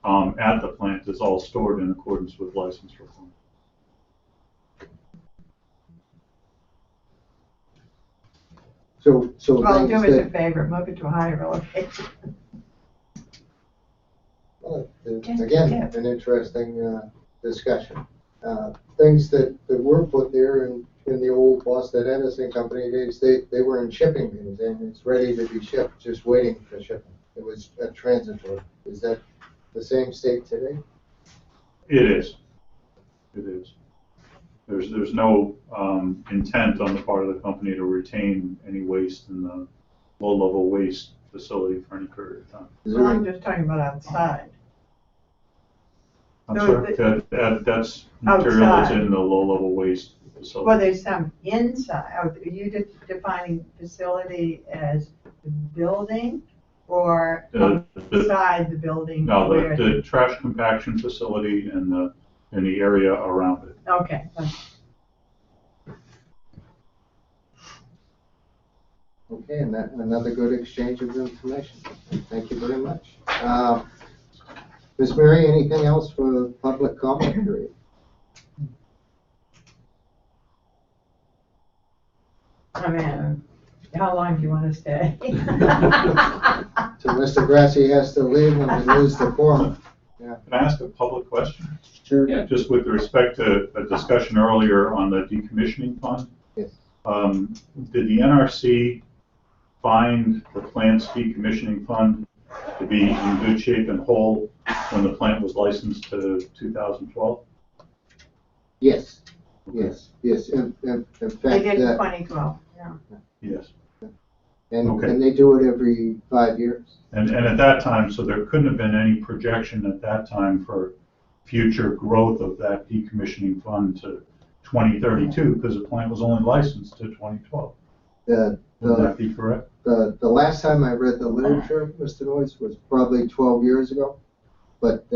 at the plant is all stored in accordance with license requirements. So Well, things do us a that, favor, move it to a higher elevation. again, an interesting discussion. Things that were put there in the old Boston Edison Company days, they were in shipping bins and it's ready to be shipped, just waiting for shipping. It was a transitory. Is that the same state today? It is. It is. There's no intent on the part of the company to retain any waste in the low-level waste facility for any period of time. Is Well, there, I'm just talking about outside. I'm No, sorry, that's material that's Outside. in the low-level waste Well, facility. there's some inside, are you defining facility as the building or The- outside the building? No, where- the trash compaction facility and the area around it. Okay, okay, and that, another good exchange of information. Thank you very much. Ms. Mary, anything else for public comment period? I mean, how long do you want to stay? So Mr. Grassi has to leave when we lose the forum. Can I ask a public question? Sure. Yeah. Just with respect to a discussion earlier on the decommissioning fund. Yes. Did the NRC find the plant's decommissioning fund to be in good shape and whole when the plant was licensed to 2012? Yes, yes, yes. In They fact, did in 2012, yeah. Yes. and they do it every 5 years. And at that time, so there couldn't have been any projection at that time for future growth of that decommissioning fund to 2032, because the plant was only licensed to 2012. Would that be correct? The last time I read the literature, Mr. Noyes, was probably 12 years ago. But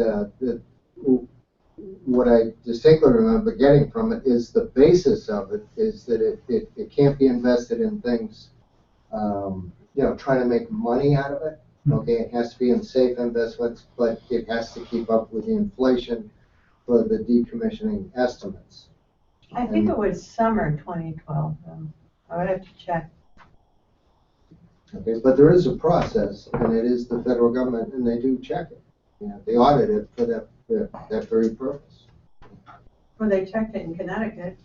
what I distinctly remember getting from it is the basis of it is that it can't be invested in things, trying to make money out of it. Okay, it has to be in safe investments, but it has to keep up with the inflation for the decommissioning estimates. I think it was summer 2012, I would have to check. Okay, but there is a process, and it is the federal government, and they do check it. They audit it for that very purpose. Well, they checked it in Connecticut,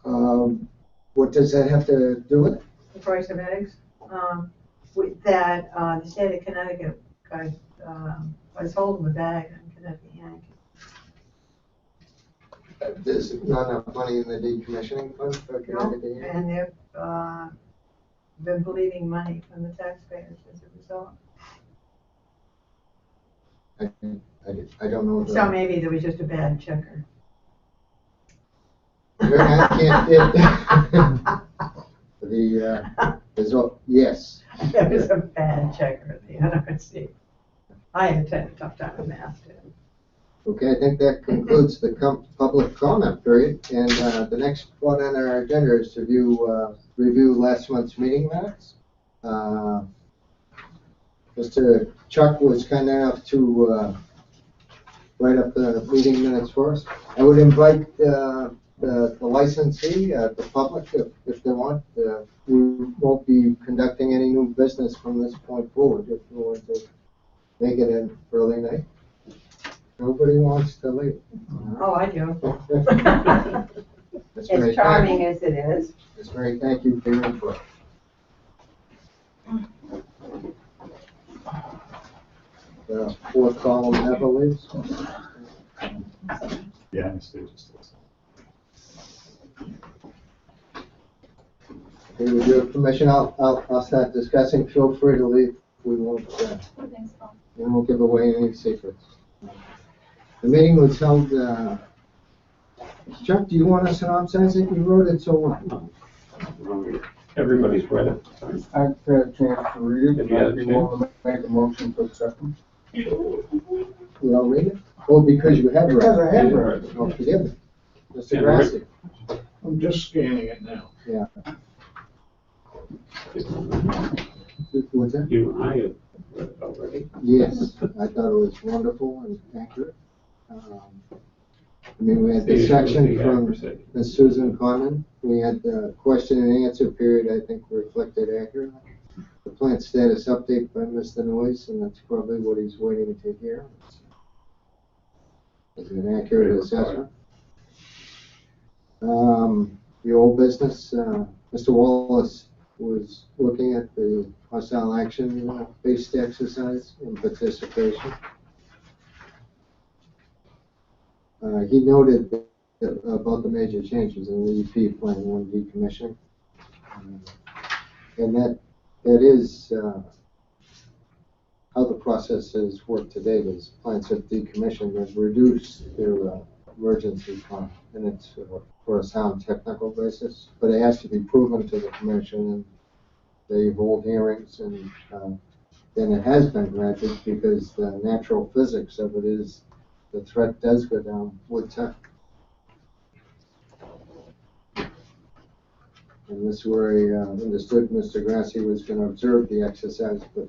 What does that have to do with it? the price of eggs. With that, the state of Connecticut was holding the bag on Connecticut Yankee. There's not enough money in the decommissioning fund for Connecticut. And they've been bleeding money from the taxpayers as a result. I don't know. So maybe there was just a bad checker. Yes. There was a bad checker at the NRC. I had a tough time with math too. Okay, I think that concludes the public comment period, and the next one on our agenda is to review last month's meeting minutes. Mr. Chuck was kind enough to write up the meeting minutes for us. I would invite the licensee, the public, if they want. We won't be conducting any new business from this point forward if you want to make it an early night. Nobody wants to leave. Oh, I do. Ms. As Mary, charming as it is. Ms. Mary, thank you for your input. The fourth column never leaves. Yeah, I stayed just this. Okay, with your permission, I'll start discussing. Feel free to leave. We won't give away any secrets. The meeting was held, Chuck, do you want to synopsize it? You wrote it so well. Everybody's read it. I've had a chance to read it, Have you had a and I'd be willing to make a motion to accept them. We all read it? Oh, because you have read it. Because I have read it. Oh, forgive me. Mr. Yeah, Grassi. I'm just scanning it now. Yeah. What's that? You and I have read it already. Yes, I thought it was wonderful and accurate. We had the section from Ms. Susan Conlon. We had the question and answer period, I think reflected accurately. The plant status update by Mr. Noyes, and that's probably what he's waiting to hear. Is an accurate assessment. The old business, Mr. Wallace was looking at the hostile action based exercise and participation. He noted about the major changes in the EP plan on decommissioning. And that is how the process has worked to date is plants have decommissioned and reduced their emergency fund, and it's for a sound technical basis, but it has to be proven to the commission, and they hold hearings, and then it has been granted because the natural physics of it is the threat does go down with time. And this is where I understood Mr. Grassi was going to observe the exercise, but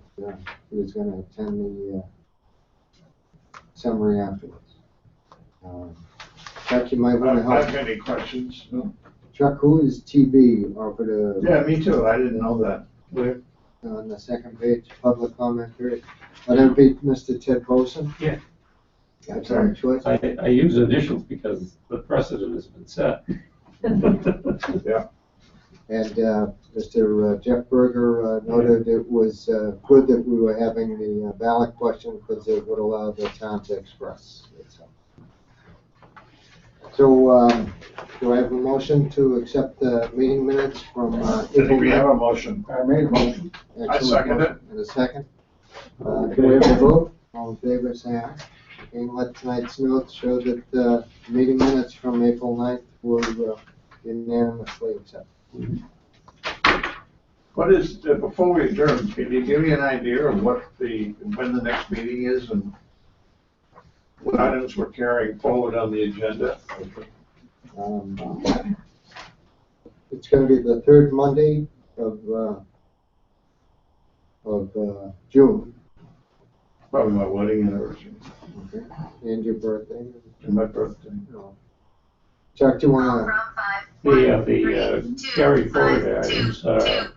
he was going to attend summary afterwards. Chuck, you might want to I help. have any questions? No? Chuck, who is TB offered a? Yeah, me too. I didn't know that. Where? On the second page, public comment period. Would that be Mr. Ted Boson? Yeah. That's our choice. I use initials because the precedent has been set. Yeah. And Mr. Jeff Berger noted it was good that we were having the ballot question because it would allow the town to express itself. So do I have a motion to accept the meeting minutes from I April think we have 9th? a motion. I made a motion. I second it. And a second. Do we have a vote? All in favor, say aye. Okay, let tonight's notes show that the meeting minutes from April 9th were unanimously accepted. What is, before we adjourn, can you give me an idea of when the next meeting is and what items we're carrying forward on the agenda? It's gonna be the third Monday of June, Probably my wedding anniversary okay, and your birthday. and my birthday. Chuck, do you wanna, The carry forward items are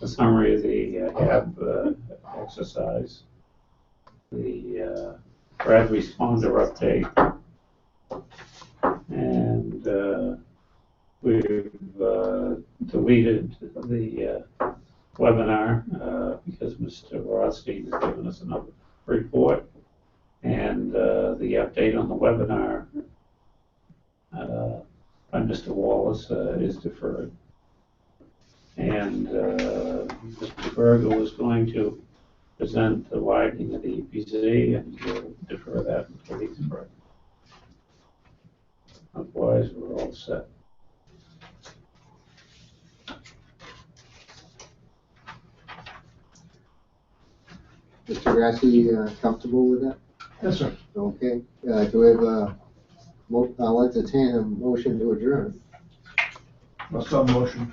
the summary of the HAB exercise, the Brad responder update, and we've deleted the webinar because Mr. Rothstein has given us another report, and the update on the webinar by Mr. Wallace is deferred. And Mr. Berger was going to present the widening of the EPZ, and we'll defer that until he's ready. Otherwise, we're all set. Mr. Grassi, comfortable with that? Yes, sir. Okay, do we have I'll entertain a motion to adjourn. Some motion.